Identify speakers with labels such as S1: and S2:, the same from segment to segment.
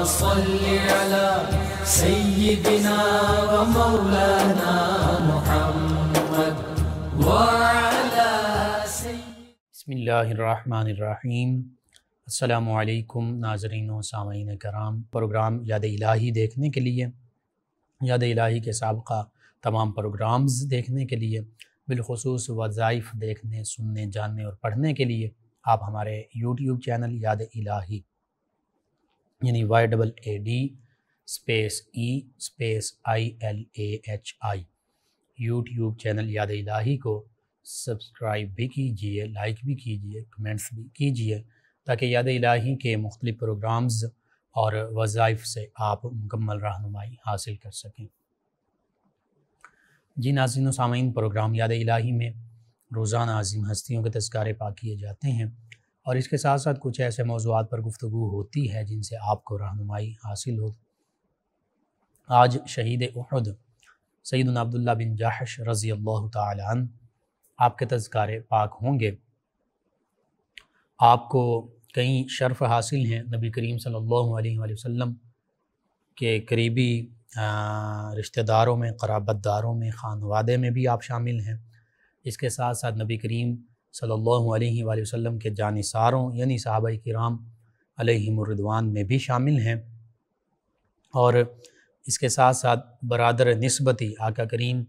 S1: صل على سيدنا ومولانا محمد وعلى
S2: بسم اللہ الرحمن الرحیم۔ السلام علیکم ناظرین و سامعین کرام۔ پروگرام یاد الہی دیکھنے کے لیے، یاد الہی کے سابقہ تمام پروگرامز دیکھنے کے لیے، بالخصوص وظائف دیکھنے، سننے، جاننے اور پڑھنے کے لیے آپ ہمارے یوٹیوب چینل یاد الہی یعنی YAADE_ILAHI یوٹیوب چینل یاد الہی کو سبسکرائب بھی کیجئے، لائک بھی کیجئے، کمنٹس بھی کیجئے، تاکہ یاد الہی کے مختلف پروگرامز اور وظائف سے آپ مکمل رہنمائی حاصل کر سکیں۔ جی ناظرین و سامعین، پروگرام یاد الہی میں روزانہ عظیم ہستیوں کے تذکارے پاک کیے جاتے ہیں، اور اس کے ساتھ ساتھ کچھ ایسے موضوعات پر گفتگو ہوتی ہے جن سے آپ کو رہنمائی حاصل ہو۔ آج شہید احد سیدنا عبداللہ بن جحش رضی اللہ تعالی عنہ آپ کے تذکارے پاک ہوں گے۔ آپ کو کئی شرف حاصل ہیں، نبی کریم صلی اللہ علیہ وآلہ وسلم کے قریبی رشتہ داروں میں، قرابت داروں میں، خانوادے میں بھی آپ شامل ہیں۔ اس کے ساتھ ساتھ نبی کریم صلی اللہ علیہ وآلہ وسلم کے جانثاروں یعنی صحابہ کرام علیہم الرضوان میں بھی شامل ہیں، اور اس کے ساتھ ساتھ برادر نسبتی آقا کریم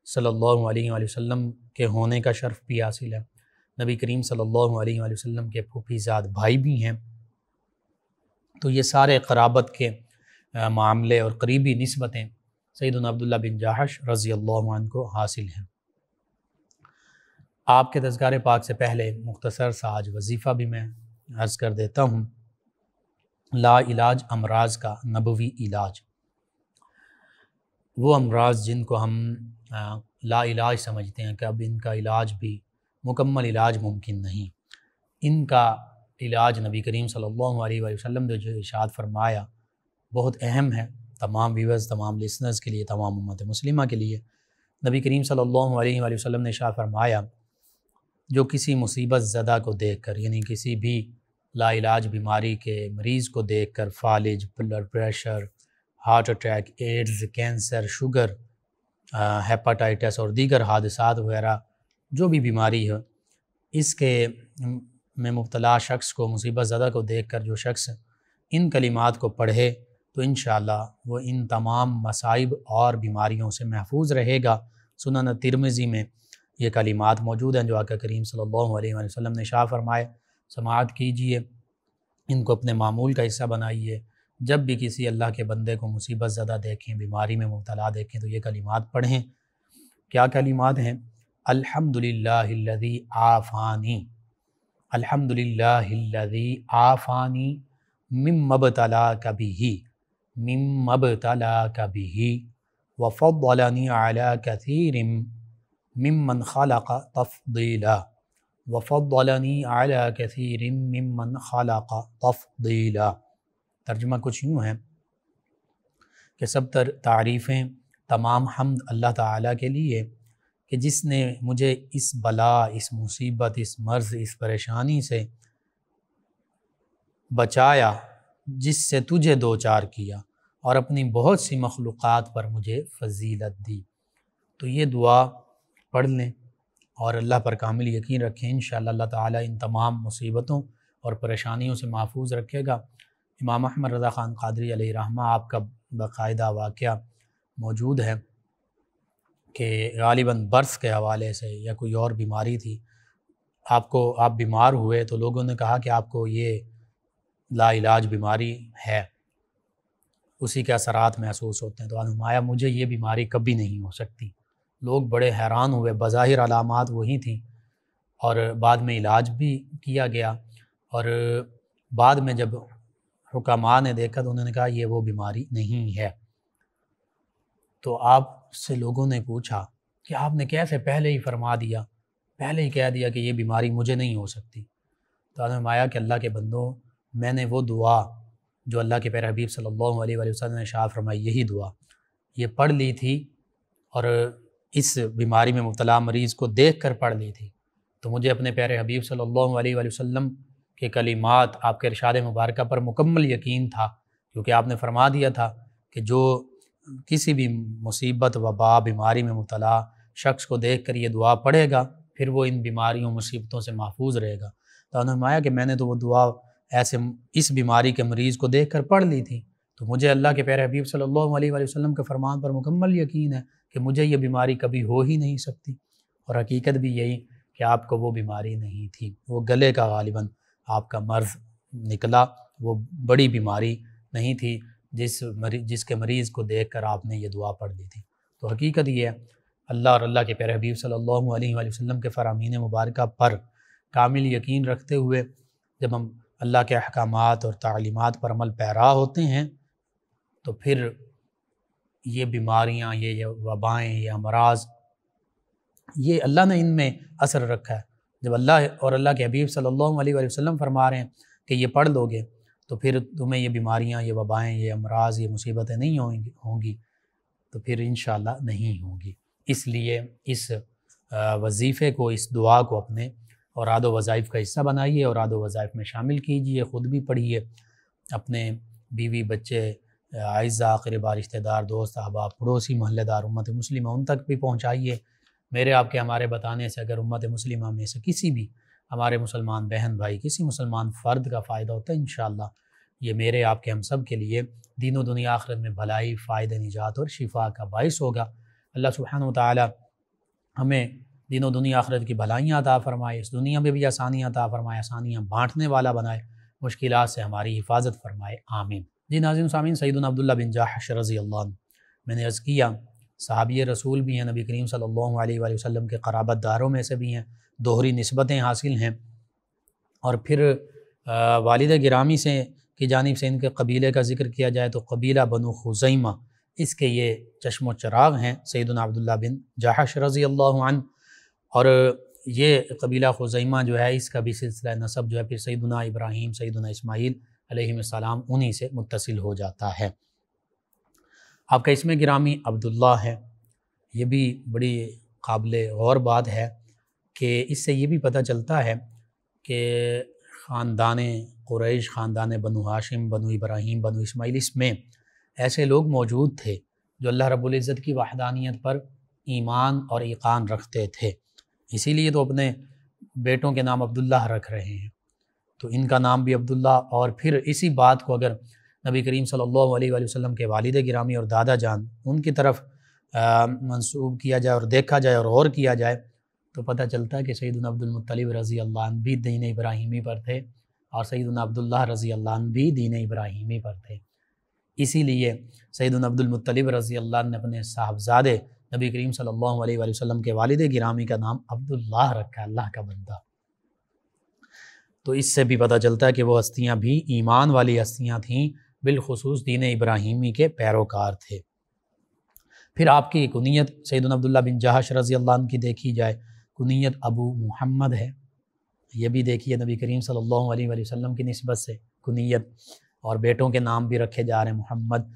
S2: صلی اللہ علیہ وآلہ وسلم کے ہونے کا شرف بھی حاصل ہے۔ نبی کریم صلی اللہ علیہ وآلہ وسلم کے پھوپھی زاد بھائی بھی ہیں۔ تو یہ سارے قرابت کے معاملے اور قریبی نسبتیں سیدنا عبداللہ بن جحش رضی اللہ عنہ کو حاصل ہیں۔ آپ کے تذکارے پاک سے پہلے مختصر سا آج وظیفہ بھی میں عرض کر دیتا ہوں۔ لا علاج امراض کا نبوی علاج، وہ امراض جن کو ہم لا علاج سمجھتے ہیں کہ اب ان کا علاج بھی مکمل علاج ممکن نہیں، ان کا علاج نبی کریم صلی اللہ علیہ وآلہ وسلم نے جو ارشاد فرمایا بہت اہم ہے تمام ویورز، تمام لسنرز کے لیے، تمام امت مسلمہ کے لیے۔ نبی کریم صلی اللہ علیہ وآلہ وسلم نے ارشاد فرمایا جو کسی مصیبت زدہ کو دیکھ کر، یعنی کسی بھی لا علاج بیماری کے مریض کو دیکھ کر، فالج، blood pressure, heart attack, AIDS, cancer, sugar, hepatitis اور دیگر حادثات وغیرہ جو بھی بیماری ہے، اس کے میں مبتلا شخص کو، مصیبت زدہ کو دیکھ کر جو شخص ان کلمات کو پڑھے تو انشاءاللہ وہ ان تمام مصائب اور بیماریوں سے محفوظ رہے گا۔ سنن ترمذی میں یہ کلمات موجود ہیں جو آقا کریم صلی اللہ علیہ وآلہ وسلم نے ارشاد فرمائے، سماعت کیجئے، ان کو اپنے معمول کا حصہ بنائیے۔ جب بھی کسی اللہ کے بندے کو مصیبت زدہ دیکھیں، بیماری میں مبتلا دیکھیں تو یہ کلمات پڑھیں۔ کیا کلمات ہیں؟ الحمدللہ الذی عافانی، الحمدللہ الذی عافانی مما ابتلاک بہ، مما ابتلاک بہ وفضلنی علی کثیر ممن خلق تفضیلا، وفضلنی علی کثیر ممن خلق تفضیلا۔ ترجمہ کچھ یوں ہے کہ سب تر تعریفیں، تمام حمد اللہ تعالیٰ کے لیے کہ جس نے مجھے اس بلا، اس مصیبت، اس مرض، اس پریشانی سے بچایا جس سے تجھے دوچار کیا، اور اپنی بہت سی مخلوقات پر مجھے فضیلت دی۔ تو یہ دعا پڑھ لیں اور اللہ پر کامل یقین رکھیں، انشاءاللہ اللہ تعالیٰ ان تمام مصیبتوں اور پریشانیوں سے محفوظ رکھے گا۔ امام احمد رضا خان قادری علیہ رحمہ آپ کا باقاعدہ واقعہ موجود ہے کہ غالباً برس کے حوالے سے یا کوئی اور بیماری تھی، آپ بیمار ہوئے تو لوگوں نے کہا کہ آپ کو یہ لا علاج بیماری ہے، اسی کے اثرات محسوس ہوتے ہیں۔ تو فرمایا مجھے یہ بیماری کبھی نہیں ہو سکتی۔ لوگ بڑے حیران ہوئے، بظاہر علامات وہی تھیں، اور بعد میں علاج بھی کیا گیا، اور بعد میں جب حکماء نے دیکھا تو انہوں نے کہا یہ وہ بیماری نہیں ہے۔ تو آپ سے لوگوں نے پوچھا کہ آپ نے کیسے پہلے ہی فرما دیا، پہلے ہی کہہ دیا کہ یہ بیماری مجھے نہیں ہو سکتی؟ تو آپ نے فرمایا کہ اللہ کے بندوں، میں نے وہ دعا جو اللہ کے پیارے حبیب صلی اللہ علیہ وآلہ وسلم نے ارشاد فرمائی، یہی دعا یہ پڑھ لی تھی، اور اس بیماری میں مبتلا مریض کو دیکھ کر پڑھ لی تھی، تو مجھے اپنے پیارے حبیب صلی اللہ علیہ وآلہ وسلم کے کلمات، آپ کے ارشاد مبارکہ پر مکمل یقین تھا کیونکہ آپ نے فرما دیا تھا کہ جو کسی بھی مصیبت وبا بیماری میں مبتلا شخص کو دیکھ کر یہ دعا پڑھے گا پھر وہ ان بیماریوں مصیبتوں سے محفوظ رہے گا۔ تو انہوں نے فرمایا کہ میں نے تو وہ دعا ایسے اس بیماری کے مریض کو دیکھ کر پڑھ لی تھی، تو مجھے اللہ کے پیارے حبیب صلی اللہ علیہ وآلہ وسلم کے فرمان پر مکمل یقین ہے کہ مجھے یہ بیماری کبھی ہو ہی نہیں سکتی، اور حقیقت بھی یہی کہ آپ کو وہ بیماری نہیں تھی، وہ گلے کا غالباً آپ کا مرض نکلا، وہ بڑی بیماری نہیں تھی جس کے مریض کو دیکھ کر آپ نے یہ دعا پڑھ لی تھی۔ تو حقیقت یہ ہے اللہ اور اللہ کے پیارے حبیب صلی اللہ علیہ وآلہ وسلم کے فرامین مبارکہ پر کامل یقین رکھتے ہوئے جب ہم اللہ کے احکامات اور تعلیمات پر عمل پیرا ہوتے ہیں تو پھر یہ بیماریاں، یہ وبائیں، یہ امراض، یہ اللہ نے ان میں اثر رکھا ہے۔ جب اللہ اور اللہ کے حبیب صلی اللہ علیہ وآلہ وسلم فرما رہے ہیں کہ یہ پڑھ لو گے تو پھر تمہیں یہ بیماریاں، یہ وبائیں، یہ امراض، یہ مصیبتیں نہیں ہوں گی تو پھر انشاءاللہ نہیں ہوں گی۔ اس لیے اس وظیفے کو، اس دعا کو اپنے اوراد و وظائف کا حصہ بنائیے، اوراد و وظائف میں شامل کیجئے، خود بھی پڑھیے، اپنے بیوی بچے، اعزاء اقربا، رشتہ دار، دوست احباب، پڑوسی، محلے دار، امت مسلمہ ان تک بھی پہنچائیے۔ میرے آپ کے ہمارے بتانے سے اگر امت مسلمہ میں سے کسی بھی ہمارے مسلمان بہن بھائی، کسی مسلمان فرد کا فائدہ ہوتا ہے، انشاءاللہ یہ میرے آپ کے ہم سب کے لیے دین و دنیا آخرت میں بھلائی، فائدہ، نجات اور شفا کا باعث ہوگا۔ اللہ سبحانہ وتعالی ہمیں دین و دنیا آخرت کی بھلائیاں عطا فرمائے، اس دنیا میں بھی آسانیاں عطا فرمائے، آسانیاں بانٹنے والا بنائے، مشکلات سے ہماری حفاظت فرمائے، آمین۔ جی ناظرین سامعین، سیدنا عبداللہ بن جاحش رضی اللہ عنہ، میں نے عرض کیا صحابی رسول بھی ہیں، نبی کریم صلی اللہ علیہ وآلہ وسلم کے قرابت داروں میں سے بھی ہیں، دوہری نسبتیں حاصل ہیں، اور پھر والد گرامی سے کی جانب سے ان کے قبیلے کا ذکر کیا جائے تو قبیلہ بنو خزیمہ، اس کے یہ چشم و چراغ ہیں سیدنا عبداللہ بن جاحش رضی اللہ عنہ، اور یہ قبیلہ خزیمہ جو ہے اس کا بھی سلسلہ نسب جو ہے پھر سیدنا ابراہیم، سیدنا اسماعیل علیہ السلام انہی سے متصل ہو جاتا ہے۔ آپ کا اسم گرامی عبداللہ ہے، یہ بھی بڑی قابل غور بات ہے کہ اس سے یہ بھی پتہ چلتا ہے کہ خاندان قریش، خاندان بنو ہاشم، بنو ابراہیم، بنو اسماعیل، اس میں ایسے لوگ موجود تھے جو اللہ رب العزت کی وحدانیت پر ایمان اور ایقان رکھتے تھے، اسی لیے تو اپنے بیٹوں کے نام عبداللہ رکھ رہے ہیں، تو ان کا نام بھی عبداللہ، اور پھر اسی بات کو اگر نبی کریم صلی اللہ علیہ وآلہ وسلم کے والد گرامی اور دادا جان ان کی طرف منسوب کیا جائے اور دیکھا جائے اور غور کیا جائے تو پتہ چلتا ہے کہ سیدنا عبد المطلب رضی اللہ عنہ بھی دین ابراہیمی پر تھے، اور سیدنا عبداللہ رضی اللہ عنہ بھی دین ابراہیمی پر تھے۔ اسی لیے سیدنا عبد المطلب رضی اللہ عنہ نے اپنے صاحبزادے نبی کریم صلی اللہ علیہ وآلہ وسلم کے والد گرامی کا نام عبداللہ رکھا، اللہ کا بندہ۔ تو اس سے بھی پتہ چلتا ہے کہ وہ ہستیاں بھی ایمان والی ہستیاں تھیں، بالخصوص دین ابراہیمی کے پیروکار تھے۔ پھر آپ کی کنیت سیدنا عبداللہ بن جاحش رضی اللہ عنہ کی دیکھی جائے، کنیت ابو محمد ہے، یہ بھی دیکھیے نبی کریم صلی اللہ علیہ وآلہ وسلم کی نسبت سے کنیت، اور بیٹوں کے نام بھی رکھے جا رہے ہیں محمد،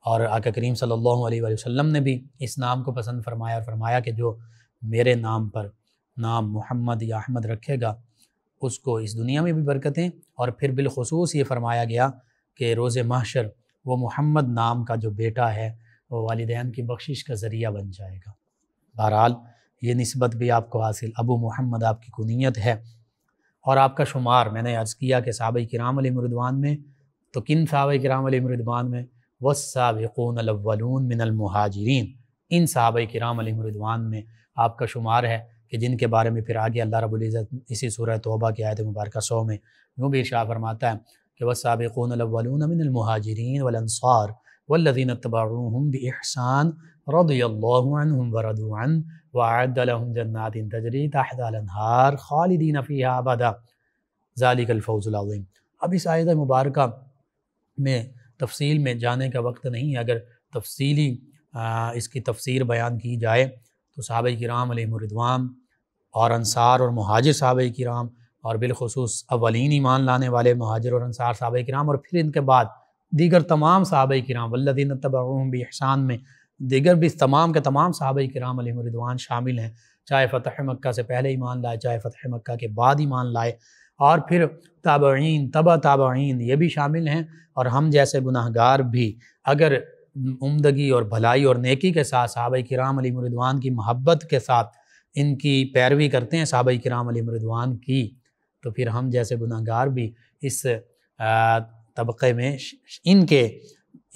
S2: اور آقا کریم صلی اللہ علیہ وآلہ وسلم نے بھی اس نام کو پسند فرمایا اور فرمایا کہ جو میرے نام پر نام محمد یا احمد رکھے گا اس کو اس دنیا میں بھی برکتیں، اور پھر بالخصوص یہ فرمایا گیا کہ روز محشر وہ محمد نام کا جو بیٹا ہے وہ والدین کی بخشش کا ذریعہ بن جائے گا۔ بہرحال یہ نسبت بھی آپ کو حاصل، ابو محمد آپ کی کنیت ہے۔ اور آپ کا شمار میں نے عرض کیا کہ صحابہ کرام علیہم رضوان میں، تو کن صحابہ کرام علیہم رضوان میں؟ والسابقون الاولون من المہاجرین، ان صحابہ کرام علیہم رضوان میں آپ کا شمار ہے کہ جن کے بارے میں پھر آگے اللہ رب العزت اسی سورہ توبہ کی آیت مبارکہ 100 میں یوں بھی ارشاد فرماتا ہے کہ والسابقون الاولون من المہاجرین والانصار والذین اتبعوهم بإحسان رضی اللہ عنہم ورضوا عنہ وأعد لهم جنات تجری تحت الانہار خالدین فیہا ابدا ذلک الفوز العظیم۔ اب اس آیت مبارکہ میں تفصیل میں جانے کا وقت نہیں ہے، اگر تفصیلی اس کی تفسیر بیان کی جائے تو صحابہ کرام علیہم رضوان اور انصار اور مہاجر صحابہ کرام، اور بالخصوص اولین ایمان لانے والے مہاجر اور انصار صحابہ کرام، اور پھر ان کے بعد دیگر تمام صحابہ کرام والذین اتبعوہم بإحسان میں دیگر بھی تمام کے تمام صحابہ کرام علیہم رضوان شامل ہیں، چاہے فتح مکہ سے پہلے ایمان لائے، چاہے فتح مکہ کے بعد ایمان لائے، اور پھر تابعین، تبع تابعین یہ بھی شامل ہیں، اور ہم جیسے گناہ گار بھی اگر عمدگی اور بھلائی اور نیکی کے ساتھ صحابہ کرام علیہم رضوان کی محبت کے ساتھ ان کی پیروی کرتے ہیں صحابہ کرام علیہم رضوان کی، تو پھر ہم جیسے گناہ گار بھی اس طبقے میں ان کے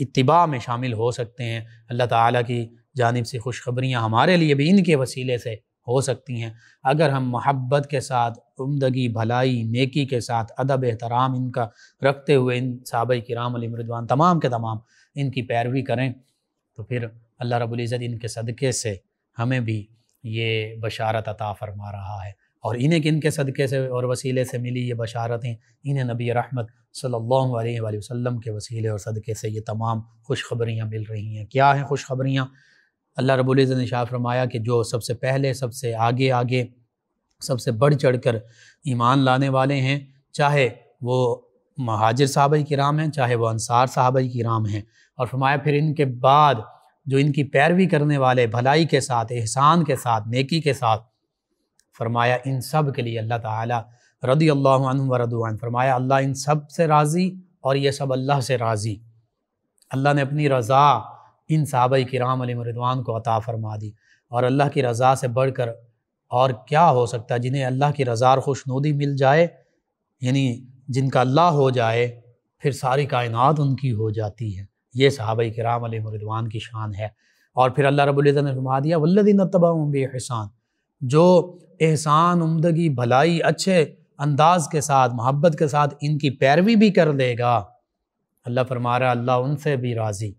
S2: اتباع میں شامل ہو سکتے ہیں۔ اللہ تعالیٰ کی جانب سے خوشخبریاں ہمارے لیے بھی ان کے وسیلے سے ہو سکتی ہیں اگر ہم محبت کے ساتھ، عمدگی، بھلائی، نیکی کے ساتھ، ادب، احترام ان کا رکھتے ہوئے ان صحابہ کرام علیہم رضوان تمام کے تمام ان کی پیروی کریں، تو پھر اللہ رب العزت ان کے صدقے سے ہمیں بھی یہ بشارت عطا فرما رہا ہے۔ اور انہیں کن کے صدقے سے اور وسیلے سے ملی یہ بشارتیں؟ انہیں نبی رحمت صلی اللہ علیہ وآلہ وسلم کے وسیلے اور صدقے سے یہ تمام خوشخبریاں مل رہی ہیں۔ کیا ہیں خوشخبریاں؟ اللہ رب العزت نے ارشاد فرمایا کہ جو سب سے پہلے، سب سے آگے، سب سے بڑھ چڑھ کر ایمان لانے والے ہیں، چاہے وہ مہاجر صحابہ کرام ہیں، چاہے وہ انصار صحابہ کرام ہیں، اور فرمایا پھر ان کے بعد جو ان کی پیروی کرنے والے بھلائی کے ساتھ، احسان کے ساتھ، نیکی کے ساتھ، فرمایا ان سب کے لیے اللہ تعالیٰ رضی اللہ عنہم ورضوا عنہ، فرمایا اللہ ان سب سے راضی اور یہ سب اللہ سے راضی۔ اللہ نے اپنی رضا ان صحابہ کرام علیہم رضوان کو عطا فرما دی، اور اللہ کی رضا سے بڑھ کر اور کیا ہو سکتا ہے؟ جنہیں اللہ کی رضا اور خوشنودی مل جائے، یعنی جن کا اللہ ہو جائے، پھر ساری کائنات ان کی ہو جاتی ہے۔ یہ صحابہ کرام علیہم رضوان کی شان ہے۔ اور پھر اللہ رب العزت نے فرما دیا والذین اتبعوہم بإحسان، جو احسان، عمدگی، بھلائی، اچھے انداز کے ساتھ، محبت کے ساتھ ان کی پیروی بھی کر لے گا، اللہ فرما رہا ہے اللہ ان سے بھی راضی،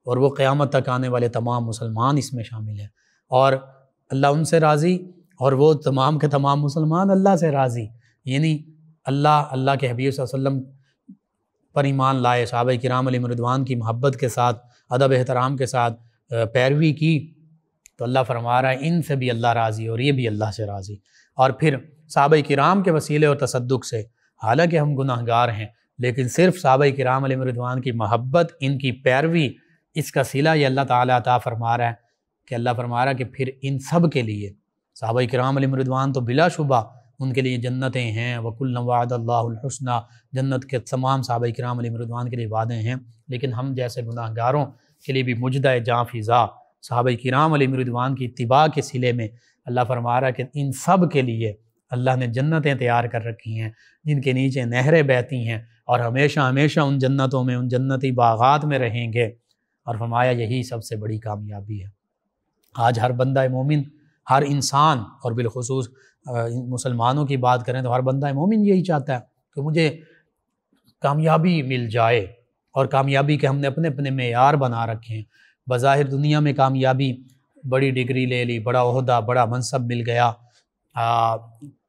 S2: اور وہ قیامت تک آنے والے تمام مسلمان اس میں شامل ہیں، اور اللہ ان سے راضی اور وہ تمام کے تمام مسلمان اللہ سے راضی، یعنی اللہ کے حبیب صلی اللہ علیہ وسلم پر ایمان لائے، صحابہ کرام علیہم رضوان کی محبت کے ساتھ، ادب احترام کے ساتھ پیروی کی، تو اللہ فرما رہا ہے ان سے بھی اللہ راضی اور یہ بھی اللہ سے راضی۔ اور پھر صحابہ کرام کے وسیلے اور تصدق سے، حالانکہ ہم گناہ گار ہیں لیکن صرف صحابہ کرام علیہم رضوان کی محبت، ان کی پیروی، اس کا صلہ یہ اللہ تعالیٰ عطا فرما رہا ہے کہ اللہ فرما رہا ہے کہ پھر ان سب کے لیے، صحابہ کرام علیہم رضوان تو بلا شبہ ان کے لیے جنتیں ہیں، وَكُلًّا وَعَدَ اللَّهُ الْحُسْنَى، جنت کے تمام صحابہ کرام علیہم رضوان کے لیے وعدے ہیں، لیکن ہم جیسے گناہ گاروں کے لیے بھی مجدہ جاں فضا صحابہ کرام علیہم رضوان کی اتباع کے صلے میں اللہ فرما رہا ہے کہ ان سب کے لیے اللہ نے جنتیں تیار کر رکھی ہیں جن کے نیچے نہریں بہتی ہیں، اور ہمیشہ ہمیشہ ان جنتوں میں، ان جنتی باغات میں رہیں گے، اور فرمایا یہی سب سے بڑی کامیابی ہے۔ آج ہر بندہ مومن، ہر انسان، اور بالخصوص مسلمانوں کی بات کریں تو ہر بندہ مومن یہی چاہتا ہے کہ مجھے کامیابی مل جائے، اور کامیابی کے ہم نے اپنے اپنے معیار بنا رکھے ہیں۔ بظاہر دنیا میں کامیابی، بڑی ڈگری لے لی، بڑا عہدہ، بڑا منصب مل گیا،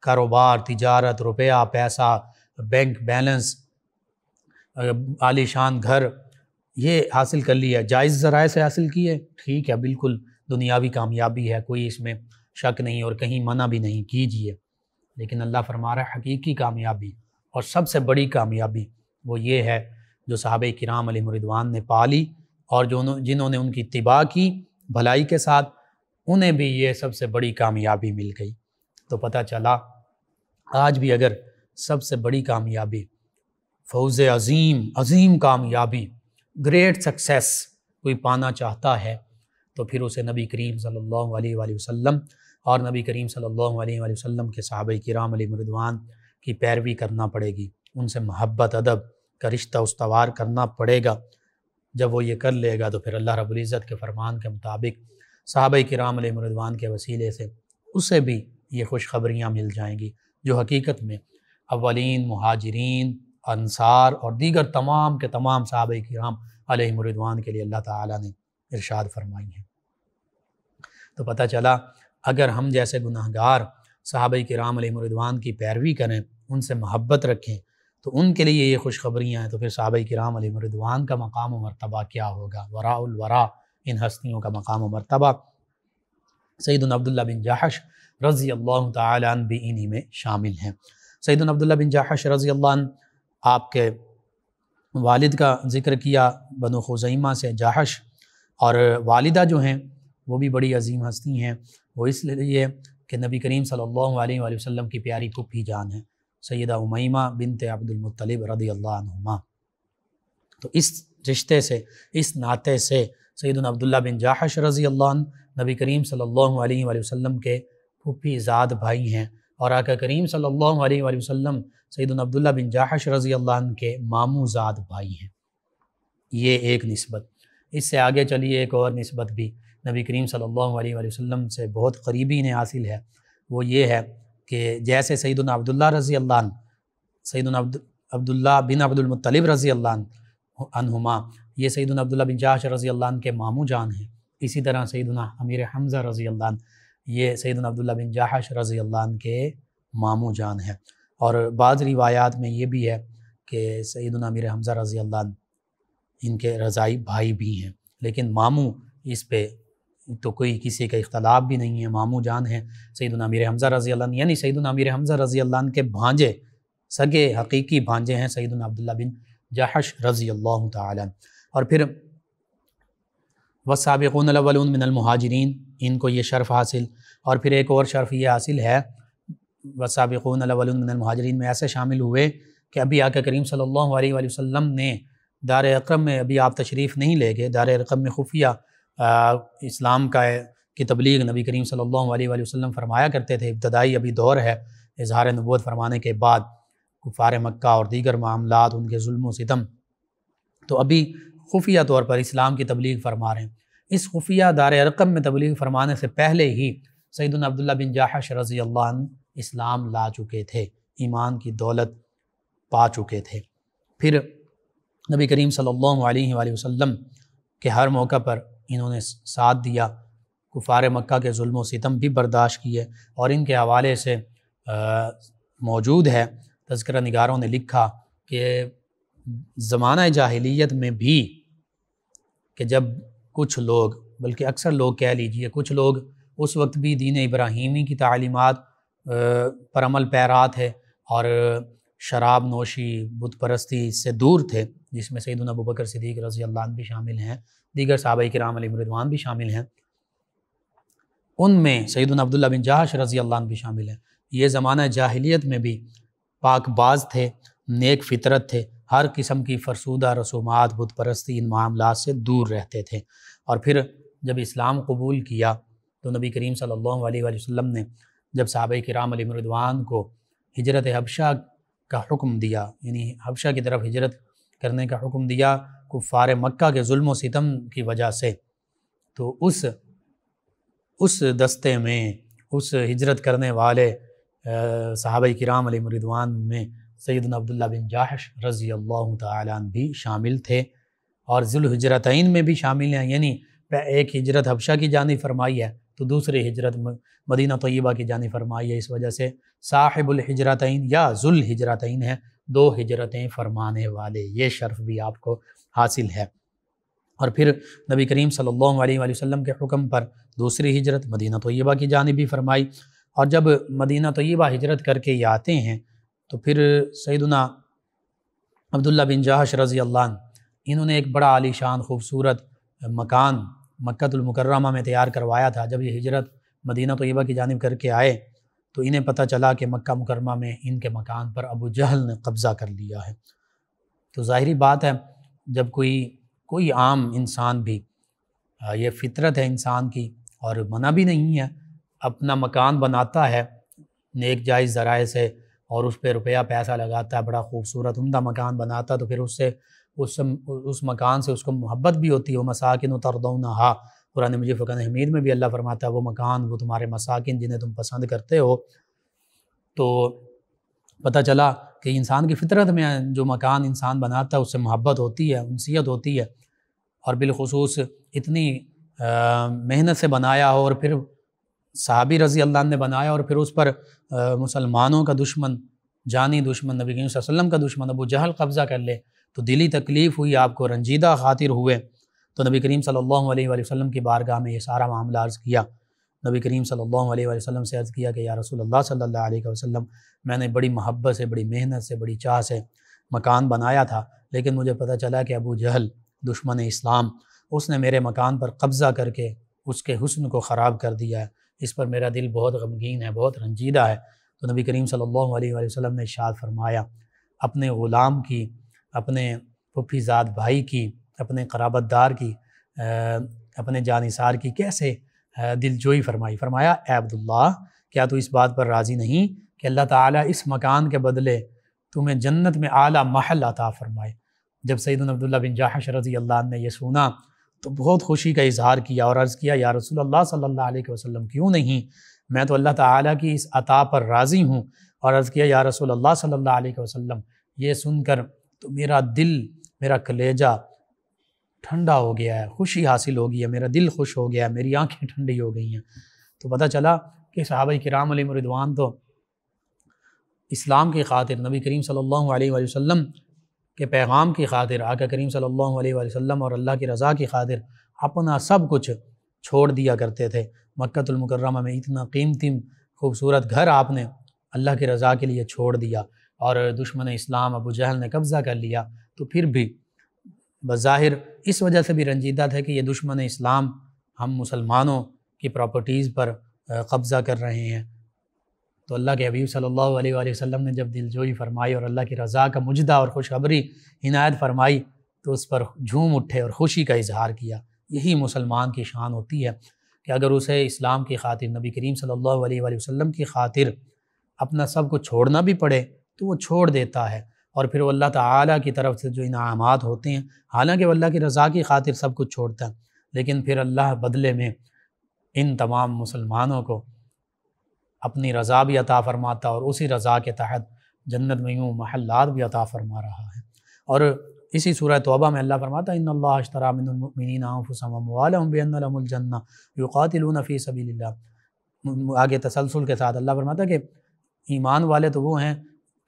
S2: کاروبار، تجارت، روپیہ، پیسہ، بینک بیلنس، عالی شان گھر، یہ حاصل کر لیا، جائز ذرائع سے حاصل کیے، ٹھیک ہے، بالکل دنیاوی کامیابی ہے، کوئی اس میں شک نہیں اور کہیں منع بھی نہیں کیجیے، لیکن اللہ فرما رہا ہے حقیقی کامیابی اور سب سے بڑی کامیابی وہ یہ ہے جو صحابہ کرام علیہم رضوان نے پالی، اور جنہوں نے ان کی اتباع کی بھلائی کے ساتھ، انہیں بھی یہ سب سے بڑی کامیابی مل گئی۔ تو پتہ چلا آج بھی اگر سب سے بڑی کامیابی، فوز عظیم کامیابی، گریٹ سکسیس کوئی پانا چاہتا ہے تو پھر اسے نبی کریم صلی اللہ علیہ وآلہ وسلم اور نبی کریم صلی اللہ علیہ وآلہ وسلم کے صحابہ کرام علیہم رضوان کی پیروی کرنا پڑے گی، ان سے محبت، ادب کا رشتہ استوار کرنا پڑے گا۔ جب وہ یہ کر لے گا تو پھر اللہ رب العزت کے فرمان کے مطابق صحابہ کرام علیہم رضوان کے وسیلے سے اسے بھی یہ خوشخبریاں مل جائیں گی جو حقیقت میں اولین، مہاجرین، انصار اور دیگر تمام کے تمام صحابہ کرام علیہم رضوان کے لیے اللہ تعالیٰ نے ارشاد فرمائی ہیں۔ تو پتہ چلا اگر ہم جیسے گناہ گار صحابہ کرام علیہم رضوان کی پیروی کریں، ان سے محبت رکھیں، تو ان کے لیے یہ خوشخبریاں ہیں، تو پھر صحابہ کرام علیہم رضوان کا مقام و مرتبہ کیا ہوگا؟ وراء الورا، ان ہستیوں کا مقام و مرتبہ۔ سیدنا عبداللہ بن جحش رضی اللہ تعالی عنہ بھی انہی میں شامل ہیں۔ سیدنا عبداللہ بن جحش رضی اللہ عنہ، آپ کے والد کا ذکر کیا بنو خزیمہ سے جحش، اور والدہ جو ہیں وہ بھی بڑی عظیم ہستی ہیں، وہ اس لیے کہ نبی کریم صلی اللہ علیہ وآلہ وسلم کی پیاری پھوپھی جان ہیں، سیدہ امیمہ بنت عبد المطلب رضی اللہ عنہما۔ تو اس رشتے سے، اس ناطے سے سیدنا عبداللہ بن جاحش رضی اللہ عنہ نبی کریم صلی اللہ علیہ وآلہ وسلم کے پھوپھی زاد بھائی ہیں، اور آقا کریم صلی اللہ علیہ وآلہ وسلم سیدنا عبداللہ بن جاحش رضی اللہ عنہ کے ماموں زاد بھائی ہیں۔ یہ ایک نسبت۔ اس سے آگے چلیے ایک اور نسبت بھی نبی کریم صلی اللہ علیہ وآلہ وسلم سے بہت قریبی انہیں حاصل ہے، وہ یہ ہے کہ جیسے سیدنا عبداللہ رضی اللہ عنہ، سیدنا عبداللہ بن عبد المطلب رضی اللہ عنہما، یہ سیدنا عبداللہ بن جاحش رضی اللہ عنہ کے ماموں جان ہیں، اسی طرح سیدنا امیر حمزہ رضی اللہ عنہ یہ سیدنا عبداللہ بن جاحش رضی اللہ عنہ کے ماموں جان ہیں۔ اور بعض روایات میں یہ بھی ہے کہ سیدنا امیر حمزہ رضی اللہ عنہ ان کے رضائی بھائی بھی ہیں، لیکن ماموں اس پہ تو کوئی کسی کا اختلاف بھی نہیں ہے، ماموں جان ہیں سیدنا امیر حمزہ رضی اللہ عنہ، یعنی سیدنا امیر حمزہ رضی اللہ عنہ کے بھانجے، سگے حقیقی بھانجے ہیں سیدنا عبداللہ بن جاحش رضی اللہ تعالیٰ عنہ۔ اور پھر والسابقون الاولون من المہاجرین، ان کو یہ شرف حاصل، اور پھر ایک اور شرف یہ حاصل ہے والسابقون الاولون من المہاجرین میں ایسے شامل ہوئے کہ ابھی آقا کریم صلی اللہ علیہ وآلہ وسلم نے دار ارقم میں ابھی آپ تشریف نہیں لے گئے، دار ارقم میں خفیہ اسلام کی تبلیغ نبی کریم صلی اللہ علیہ وآلہ وسلم فرمایا کرتے تھے۔ ابتدائی ابھی دور ہے اظہار نبوت فرمانے کے بعد، کفار مکہ اور دیگر معاملات، ان کے ظلم و ستم، تو ابھی خفیہ طور پر اسلام کی تبلیغ فرما رہے ہیں۔ اس خفیہ دار ارقم میں تبلیغ فرمانے سے پہلے ہی سیدنا عبداللہ بن جاحش رضی اللہ عنہ اسلام لا چکے تھے، ایمان کی دولت پا چکے تھے۔ پھر نبی کریم صلی اللہ علیہ وآلہ وسلم کے ہر موقع پر انہوں نے ساتھ دیا، کفار مکہ کے ظلم و ستم بھی برداشت کیے، اور ان کے حوالے سے موجود ہے، تذکرہ نگاروں نے لکھا کہ زمانہ جاہلیت میں بھی کہ جب کچھ لوگ، بلکہ اکثر لوگ کہہ لیجئے کچھ لوگ اس وقت بھی دین ابراہیمی کی تعلیمات پر عمل پیرا تھے اور شراب نوشی، بت پرستی سے دور تھے، جس میں سیدنا ابوبکر صدیق رضی اللہ عنہ بھی شامل ہیں، دیگر صحابہ کرام علیہم رضوان بھی شامل ہیں، ان میں سیدنا عبداللہ بن جاحش رضی اللہ عنہ بھی شامل ہیں۔ یہ زمانہ جاہلیت میں بھی پاک باز تھے، نیک فطرت تھے، ہر قسم کی فرسودہ رسومات، بت پرستی، ان معاملات سے دور رہتے تھے۔ اور پھر جب اسلام قبول کیا تو نبی کریم صلی اللہ علیہ وآلہ وسلم نے جب صحابہ کرام علیہم رضوان کو ہجرت حبشہ کا حکم دیا، یعنی حبشہ کی طرف ہجرت کرنے کا حکم دیا کفار مکہ کے ظلم و ستم کی وجہ سے، تو اس دستے میں، اس ہجرت کرنے والے صحابہ کرام علیہم رضوان میں سیدنا عبداللہ بن جاحش رضی اللہ تعالیٰ عنہ بھی شامل تھے، اور ذو الحجرتین میں بھی شامل ہیں، یعنی ایک ہجرت حبشہ کی جانب فرمائی ہے تو دوسری ہجرت مدینہ طیبہ کی جانب فرمائی ہے، اس وجہ سے صاحب الحجرتین یا ذو الحجرتین ہیں، دو ہجرتیں فرمانے والے، یہ شرف بھی آپ کو حاصل ہے۔ اور پھر نبی کریم صلی اللہ علیہ وآلہ وسلم کے حکم پر دوسری ہجرت مدینہ طیبہ کی جانب بھی فرمائی، اور جب مدینہ طیبہ ہجرت کر کے یہ آتے ہیں تو پھر سیدنا عبداللہ بن جاحش رضی اللہ عنہ انہوں نے ایک بڑا عالی شان خوبصورت مکان مکہ المکرمہ میں تیار کروایا تھا۔ جب یہ ہجرت مدینہ طیبہ کی جانب کر کے آئے تو انہیں پتہ چلا کہ مکہ مکرمہ میں ان کے مکان پر ابو جہل نے قبضہ کر لیا ہے۔ تو ظاہری بات ہے جب کوئی عام انسان بھی، یہ فطرت ہے انسان کی اور منع بھی نہیں ہے، اپنا مکان بناتا ہے نیک جائز ذرائع سے اور اس پہ روپیہ پیسہ لگاتا ہے، بڑا خوبصورت عمدہ مکان بناتا ہے، تو پھر اس مکان سے اس کو محبت بھی ہوتی ہے۔ وَمَسَاكِنُ تَرْضَوْنَهَا، قرآن مجید فرقان حمید میں بھی اللہ فرماتا ہے وہ مکان، وہ تمہارے مساکن جنہیں تم پسند کرتے ہو۔ تو پتہ چلا کہ انسان کی فطرت میں جو مکان انسان بناتا ہے اس سے محبت ہوتی ہے، انسیت ہوتی ہے، اور بالخصوص اتنی محنت سے بنایا ہو، اور پھر صحابی رضی اللہ عنہ نے بنایا اور پھر اس پر مسلمانوں کا دشمن، جانی دشمن، نبی کریم صلی اللہ علیہ وسلم کا دشمن ابو جہل قبضہ کر لے تو دلی تکلیف ہوئی، آپ کو رنجیدہ خاطر ہوئے۔ تو نبی کریم صلی اللہ علیہ وآلہ وسلم کی بارگاہ میں یہ سارا معاملہ عرض کیا۔ نبی کریم صلی اللہ علیہ وآلہ وسلم سے عرض کیا کہ یا رسول اللہ صلی اللہ علیہ وسلم، میں نے بڑی محبت سے، بڑی محنت سے، بڑی چاہ سے مکان بنایا تھا، لیکن مجھے پتہ چلا کہ ابو جہل دشمن اسلام، اس نے میرے مکان پر قبضہ کر کے اس کے حسن کو خراب کر دیا ہے، اس پر میرا دل بہت غمگین ہے، بہت رنجیدہ ہے۔ تو نبی کریم صلی اللہ علیہ وآلہ وسلم نے ارشاد فرمایا اپنے غلام کی، اپنے پھپھی زاد بھائی کی، اپنے قرابت دار کی، اپنے جانثار کی کیسے دلجوئی فرمائی۔ فرمایا اے عبداللہ کیا تو اس بات پر راضی نہیں کہ اللہ تعالیٰ اس مکان کے بدلے تمہیں جنت میں اعلیٰ محل عطا فرمائے۔ جب سیدنا عبداللہ بن جاحش رضی اللہ عنہ نے یہ سنا تو بہت خوشی کا اظہار کیا اور عرض کیا یا رسول اللہ صلی اللہ علیہ وسلم کیوں نہیں، میں تو اللہ تعالیٰ کی اس عطا پر راضی ہوں۔ اور عرض کیا یا رسول اللہ صلی اللہ علیہ وسلم یہ سن کر تو میرا دل، میرا کلیجہ ٹھنڈا ہو گیا ہے، خوشی حاصل ہو گئی ہے، میرا دل خوش ہو گیا ہے، میری آنکھیں ٹھنڈی ہو گئی ہیں۔ تو پتہ چلا کہ صحابہ کرام علیہم رضوان تو اسلام کی خاطر، نبی کریم صلی اللہ علیہ وآلہ وسلم کے پیغام کی خاطر، آقا کریم صلی اللہ علیہ وآلہ وسلم اور اللہ کی رضا کی خاطر اپنا سب کچھ چھوڑ دیا کرتے تھے۔ مکہ المکرمہ میں اتنا قیمتی خوبصورت گھر آپ نے اللہ کی رضا کے لیے چھوڑ دیا، اور دشمن اسلام ابو جہل نے قبضہ کر لیا، تو پھر بھی بظاہر اس وجہ سے بھی رنجیدہ تھے کہ یہ دشمن اسلام ہم مسلمانوں کی پراپرٹیز پر قبضہ کر رہے ہیں۔ تو اللہ کے حبیب صلی اللہ علیہ وآلہ وسلم نے جب دلجوئی فرمائی اور اللہ کی رضا کا مجدہ اور خوشخبری عنایت فرمائی تو اس پر جھوم اٹھے اور خوشی کا اظہار کیا۔ یہی مسلمان کی شان ہوتی ہے کہ اگر اسے اسلام کی خاطر، نبی کریم صلی اللہ علیہ وآلہ وسلم کی خاطر اپنا سب کچھ چھوڑنا بھی پڑے تو وہ چھوڑ دیتا ہے، اور پھر وہ اللہ تعالیٰ کی طرف سے جو انعامات ہوتے ہیں، حالانکہ وہ اللہ کی رضا کی خاطر سب کچھ چھوڑتا ہے، لیکن پھر اللہ بدلے میں ان تمام مسلمانوں کو اپنی رضا بھی عطا فرماتا اور اسی رضا کے تحت جنت میں یوں محلات بھی عطا فرما رہا ہے۔ اور اسی سورہ توبہ میں اللہ فرماتا ہے ان اللہ اشتری من المؤمنین انفسهم واموالهم بان لهم الجنہ یقاتلون فی سبیل اللہ۔ آگے تسلسل کے ساتھ اللہ فرماتا ہے کہ ایمان والے تو وہ ہیں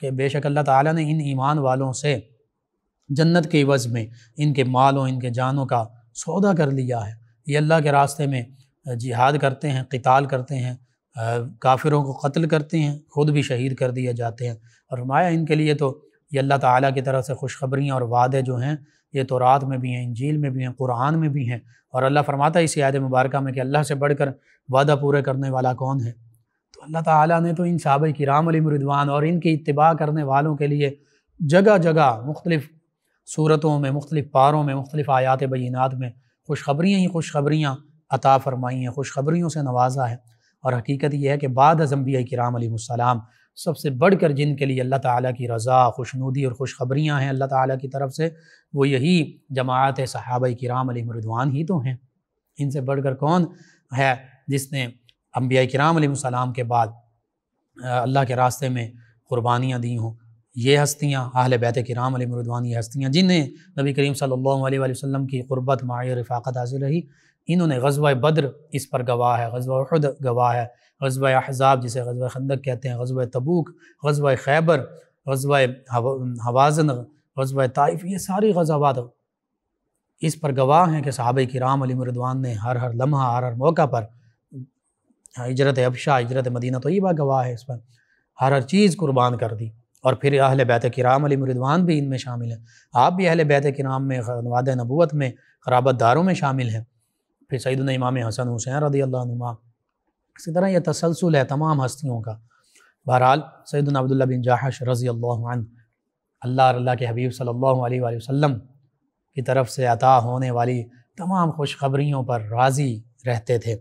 S2: کہ بے شک اللہ تعالیٰ نے ان ایمان والوں سے جنت کے عوض میں ان کے مالوں، ان کے جانوں کا سودا کر لیا ہے۔ یہ اللہ کے راستے میں جہاد کرتے ہیں، قتال کرتے ہیں، کافروں کو قتل کرتے ہیں، خود بھی شہید کر دیے جاتے ہیں۔ اور فرمایا ان کے لیے تو یہ اللہ تعالیٰ کی طرف سے خوشخبریاں اور وعدے جو ہیں یہ تورات میں بھی ہیں، انجیل میں بھی ہیں، قرآن میں بھی ہیں۔ اور اللہ فرماتا ہے اسی آیت مبارکہ میں کہ اللہ سے بڑھ کر وعدہ پورے کرنے والا کون ہے؟ تو اللہ تعالیٰ نے تو ان صحابہ کرام علیہم رضوان اور ان کی اتباع کرنے والوں کے لیے جگہ جگہ مختلف صورتوں میں، مختلف پاروں میں، مختلف آیات بینات میں خوشخبریاں ہی خوشخبریاں عطا فرمائی ہیں، خوشخبریوں سے نوازا ہے۔ اور حقیقت یہ ہے کہ بعد از انبیاء کرام علیہ السلام سب سے بڑھ کر جن کے لیے اللہ تعالیٰ کی رضا، خوشنودی اور خوشخبریاں ہیں اللہ تعالیٰ کی طرف سے، وہ یہی جماعت صحابہ کرام علیہم رضوان ہی تو ہیں۔ ان سے بڑھ کر کون ہے جس نے انبیاء کرام علیہ السلام کے بعد اللہ کے راستے میں قربانیاں دی ہوں؟ یہ ہستیاں اہل بیت کرام علیہم رضوان، یہ ہستیاں جنہیں نبی کریم صلی اللہ علیہ وآلہ وسلم کی قربت، معیہ، رفاقت حاصل رہی، انہوں نے غزوہ بدر اس پر گواہ ہے، غزوہ احد گواہ ہے، غزوہ احزاب جسے غزوہ خندق کہتے ہیں، غزوہ تبوک، غزوہ خیبر، غزوہ حوازن، غزوہ طائف، یہ ساری غزوات اس پر گواہ ہیں کہ صحابہ کرام علیہم رضوان نے ہر لمحہ، ہر موقع پر، ہجرت حبشہ، ہجرت مدینہ طیبہ گواہ ہے اس پر، ہر چیز قربان کر دی۔ اور پھر اہل بیت کرام علیہم رضوان بھی ان میں شامل ہیں، آپ بھی اہل بیت کرام میں، خانوادہ نبوت میں، قرابت داروں میں شامل ہیں۔ پھر سیدنا امام حسن حسین رضی اللہ عنہما، اسی طرح یہ تسلسل ہے تمام ہستیوں کا۔ بہرحال سیدنا عبداللہ بن جاحش رضی اللہ عنہ اللہ اور اللہ کے حبیب صلی اللہ علیہ وآلہ وسلم کی طرف سے عطا ہونے والی تمام خوشخبریوں پر راضی رہتے تھے۔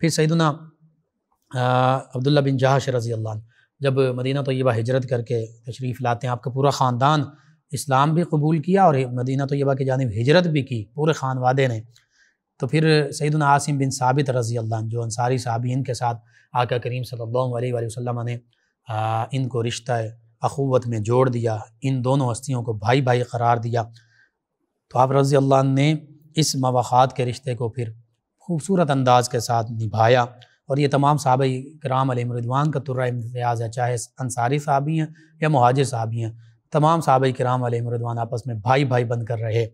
S2: پھر سیدنا عبداللہ بن جاحش رضی اللہ عنہ جب مدینہ طیبہ ہجرت کر کے تشریف لاتے ہیں، آپ کا پورا خاندان اسلام بھی قبول کیا اور مدینہ طیبہ کی جانب ہجرت بھی کی پورے خانوادے نے، تو پھر سیدنا عاصم بن ثابت رضی اللہ عنہ جو انصاری صحابین کے ساتھ آقا کریم صلی اللہ علیہ وآلہ وسلم نے ان کو رشتہ اخوت میں جوڑ دیا، ان دونوں ہستیوں کو بھائی بھائی قرار دیا، تو آپ رضی اللہ عنہ نے اس مواخات کے رشتے کو پھر خوبصورت انداز کے ساتھ نبھایا۔ اور یہ تمام صحابہ کرام علیہم رضوان کا ترہ امتیاز ہے، چاہے انصاری صحابی ہیں یا مہاجر صحابی ہیں، تمام صحابہ کرام علیہم رضوان آپس میں بھائی بھائی بن کر رہے۔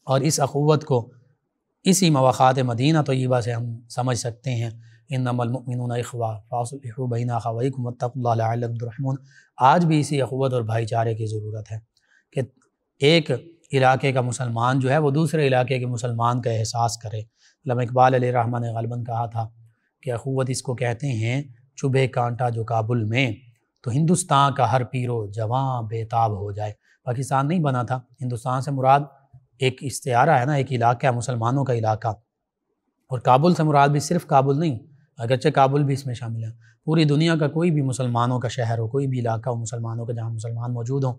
S2: اور اس اخوت کو اسی مواخات مدینہ طیبہ سے ہم سمجھ سکتے ہیں، انما المؤمنون اخوہ فاصلحوا بین اخویکم واتقوا اللہ لعلکم ترحمون۔ آج بھی اسی اخوت اور بھائی چارے کی ضرورت ہے کہ ایک علاقے کا مسلمان جو ہے وہ دوسرے علاقے کے مسلمان کا احساس کرے۔ علامہ اقبال علیہ الرحمہ نے غالباً کہا تھا کہ اخوت اس کو کہتے ہیں چبھے کانٹا جو کابل میں، تو ہندوستان کا ہر پیرو جواں بے تاب ہو جائے۔ پاکستان نہیں بنا تھا، ہندوستان سے مراد ایک استعارہ ہے نا، ایک علاقہ ہے مسلمانوں کا علاقہ، اور کابل سے مراد بھی صرف کابل نہیں، اگرچہ کابل بھی اس میں شامل ہے، پوری دنیا کا کوئی بھی مسلمانوں کا شہر ہو، کوئی بھی علاقہ ہو مسلمانوں کا جہاں مسلمان موجود ہوں۔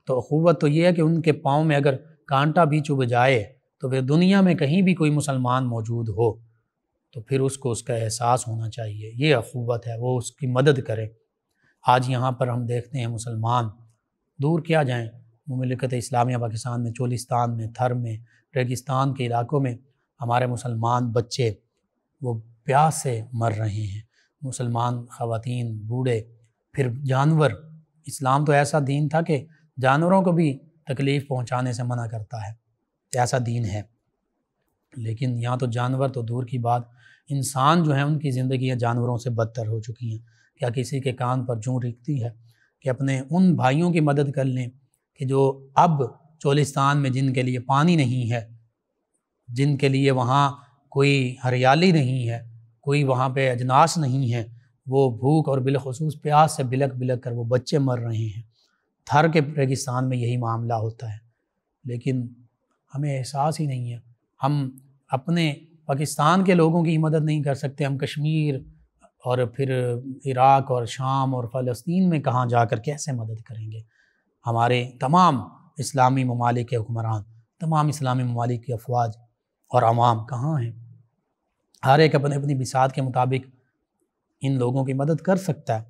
S2: تو اخوت تو یہ ہے کہ ان کے پاؤں میں اگر کانٹا بھی چبھ جائے تو پھر دنیا میں کہیں بھی کوئی مسلمان موجود ہو تو پھر اس کو اس کا احساس ہونا چاہیے، یہ اخوت ہے، وہ اس کی مدد کرے۔ آج یہاں پر ہم دیکھتے ہیں مسلمان دور کیا جائیں، مملکت اسلامیہ پاکستان میں، چولستان میں، تھر میں، ریگستان کے علاقوں میں ہمارے مسلمان بچے وہ پیاس سے مر رہے ہیں، مسلمان خواتین، بوڑھے، پھر جانور۔ اسلام تو ایسا دین تھا کہ جانوروں کو بھی تکلیف پہنچانے سے منع کرتا ہے، ایسا دین ہے، لیکن یہاں تو جانور تو دور کی بات، انسان جو ہیں ان کی زندگیاں جانوروں سے بدتر ہو چکی ہیں۔ کیا کسی کے کان پر جوں ریکھتی ہے کہ اپنے ان بھائیوں کی مدد کر لیں کہ جو اب چولستان میں جن کے لیے پانی نہیں ہے، جن کے لیے وہاں کوئی ہریالی نہیں ہے، کوئی وہاں پہ اجناس نہیں ہے، وہ بھوک اور بالخصوص پیاس سے بلک بلک کر وہ بچے مر رہے ہیں۔ تھر کے ریگستان میں یہی معاملہ ہوتا ہے، لیکن ہمیں احساس ہی نہیں ہے۔ ہم اپنے پاکستان کے لوگوں کی مدد نہیں کر سکتے، ہم کشمیر اور پھر عراق اور شام اور فلسطین میں کہاں جا کر کیسے مدد کریں گے؟ ہمارے تمام اسلامی ممالک کے حکمران، تمام اسلامی ممالک کی افواج اور عوام کہاں ہیں؟ ہر ایک اپنے اپنی بساط کے مطابق ان لوگوں کی مدد کر سکتا ہے،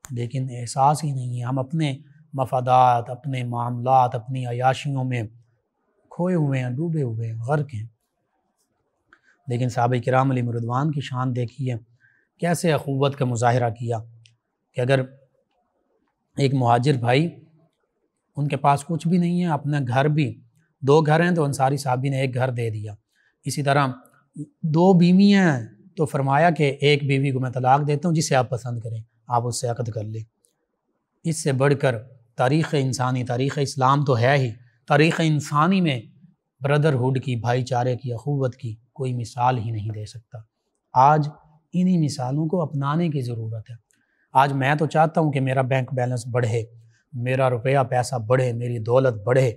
S2: لیکن احساس ہی نہیں ہے۔ ہم اپنے مفادات، اپنے معاملات، اپنی عیاشیوں میں کھوئے ہوئے ہیں، ڈوبے ہوئے ہیں، غرق ہیں۔ لیکن صحابہ کرام علیہم رضوان کی شان دیکھیے، کیسے اخوت کا مظاہرہ کیا کہ اگر ایک مہاجر بھائی، ان کے پاس کچھ بھی نہیں ہے، اپنا گھر بھی، 2 گھر ہیں تو انصاری صحابی نے 1 گھر دے دیا۔ اسی طرح 2 بیویاں ہیں تو فرمایا کہ ایک بیوی کو میں طلاق دیتا ہوں، جسے آپ پسند کریں آپ اس سے عقد کر لیں۔ اس سے بڑھ کر تاریخ انسانی، تاریخ اسلام تو ہے ہی، تاریخ انسانی میں برادرہڈ کی، بھائی چارے کی، اخوت کی کوئی مثال ہی نہیں دے سکتا۔ آج انہی مثالوں کو اپنانے کی ضرورت ہے۔ آج میں تو چاہتا ہوں کہ میرا بینک بیلنس بڑھے، میرا روپیہ پیسہ بڑھے، میری دولت بڑھے،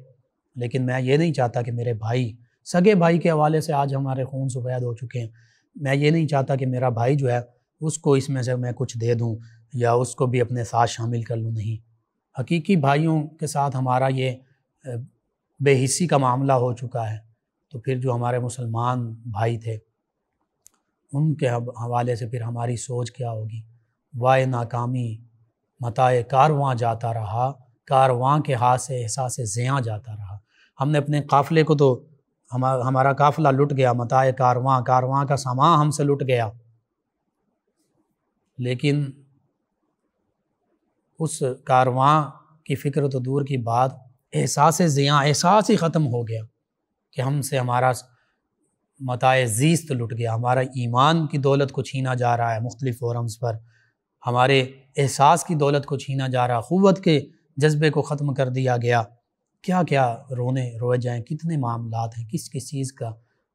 S2: لیکن میں یہ نہیں چاہتا کہ میرے بھائی، سگے بھائی کے حوالے سے آج ہمارے خون سفید ہو چکے ہیں، میں یہ نہیں چاہتا کہ میرا بھائی جو ہے اس کو اس میں سے میں کچھ دے دوں یا اس کو بھی اپنے ساتھ شامل کر لوں، نہیں۔ حقیقی بھائیوں کے ساتھ ہمارا یہ بے حسی کا معاملہ ہو چکا ہے، تو پھر جو ہمارے مسلمان بھائی تھے ان کے حوالے سے پھر ہماری سوچ کیا ہوگی؟ وائے ناکامی متاع کارواں جاتا رہا، کارواں کے ہاتھ سے احساس زیاں جاتا رہا۔ ہم نے اپنے قافلے کو تو ہمارا قافلہ لٹ گیا، متاع کارواں، کارواں کا سامان ہم سے لٹ گیا، لیکن اس کارواں کی فکر تو دور کی بات، احساس زیاں، احساس ہی ختم ہو گیا کہ ہم سے ہمارا متاع زیست لٹ گیا، ہمارا ایمان کی دولت کو چھینا جا رہا ہے مختلف فورمز پر، ہمارے احساس کی دولت کو چھینا جا رہا، قوت کے جذبے کو ختم کر دیا گیا۔ کیا کیا روئے جائیں، کتنے معاملات ہیں، کس کس چیز کا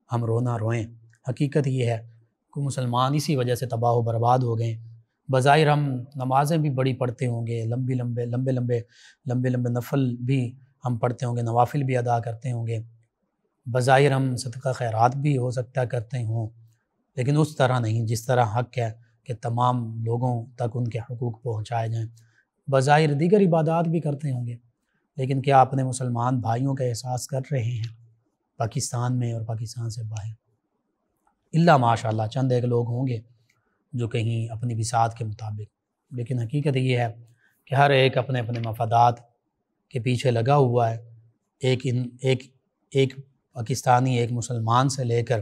S2: ہم رونا روئیں۔ حقیقت یہ ہے کہ مسلمان اسی وجہ سے تباہ و برباد ہو گئے۔ بظاہر ہم نمازیں بھی بڑی پڑھتے ہوں گے، لمبے نفل بھی ہم پڑھتے ہوں گے، نوافل بھی ادا کرتے ہوں گے، بظاہر ہم صدقہ خیرات بھی ہو سکتا کرتے ہوں، لیکن اس طرح نہیں جس طرح حق ہے کہ تمام لوگوں تک ان کے حقوق پہنچائے جائیں۔ بظاہر دیگر عبادات بھی کرتے ہوں گے، لیکن کیا اپنے مسلمان بھائیوں کا احساس کر رہے ہیں پاکستان میں اور پاکستان سے باہر؟ اللہ ماشاءاللہ چند ایک لوگ ہوں گے جو کہیں اپنی بساط کے مطابق، لیکن حقیقت یہ ہے کہ ہر ایک اپنے اپنے مفادات کے پیچھے لگا ہوا ہے۔ ایک پاکستانی، ایک مسلمان سے لے کر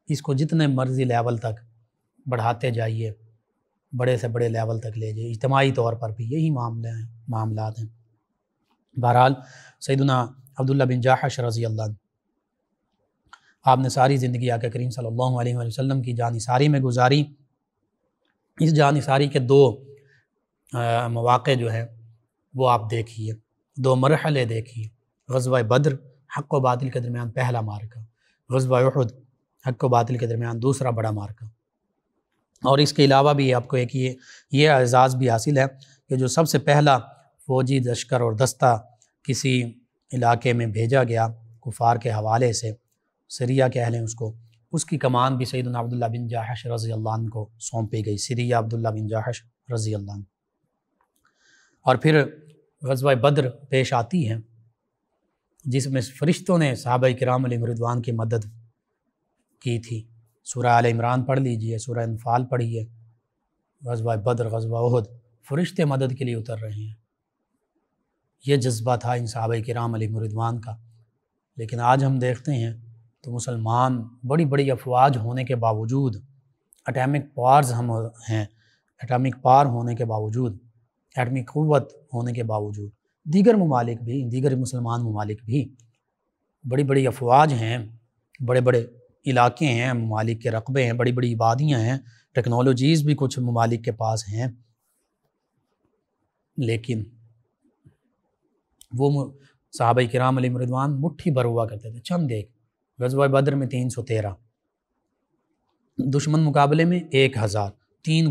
S2: اس کو جتنے مرضی لیول تک بڑھاتے جائیے، بڑے سے بڑے لیول تک لے جائیے، اجتماعی طور پر بھی یہی معاملات ہیں۔ بہرحال سیدنا عبداللہ بن جاحش رضی اللہ عنہ، آپ نے ساری زندگی آقا کریم صلی اللہ علیہ وآلہ وسلم کی جانثاری میں گزاری۔ اس جانثاری کے 2 مواقع جو ہیں وہ آپ دیکھیے، 2 مرحلے دیکھیے۔ غزوہ بدر حق و باطل کے درمیان پہلا معرکہ، غزوہ احد حق و باطل کے درمیان دوسرا بڑا معرکہ۔ اور اس کے علاوہ بھی آپ کو ایک یہ اعزاز بھی حاصل ہے کہ جو سب سے پہلا فوجی لشکر اور دستہ کسی علاقے میں بھیجا گیا کفار کے حوالے سے، سریہ کہہ لیں اس کی کمان بھی سیدنا عبداللہ بن جاحش رضی اللہ عنہ کو سونپی گئی، سریہ عبداللہ بن جاحش رضی اللہ عنہ۔ اور پھر غزوہ بدر پیش آتی ہے جس میں فرشتوں نے صحابہ کرام علیہم رضوان کی مدد کی تھی۔ سورہ آل عمران پڑھ لیجئے، سورہ انفال پڑھیے، غزوہ بدر، غزوہ احد، فرشتے مدد کے لیے اتر رہے ہیں۔ یہ جذبہ تھا ان صحابہ کرام علیہم رضوان کا۔ لیکن آج ہم دیکھتے ہیں تو مسلمان بڑی بڑی افواج ہونے کے باوجود، اٹامک پاورز ہم ہیں، اٹامک پاور ہونے کے باوجود، ایٹمی قوت ہونے کے باوجود، دیگر ممالک بھی، دیگر مسلمان ممالک بھی بڑی بڑی افواج ہیں، بڑے بڑے علاقے ہیں، ممالک کے رقبے ہیں، بڑی بڑی آبادیاں ہیں، ٹیکنالوجیز بھی کچھ ممالک کے پاس ہیں، لیکن وہ صحابہ کرام علیہم رضوان مٹھی بھر ہوا کرتے تھے۔ چند ایک غزوہ بدر میں 313، دشمن مقابلے میں 1000، 3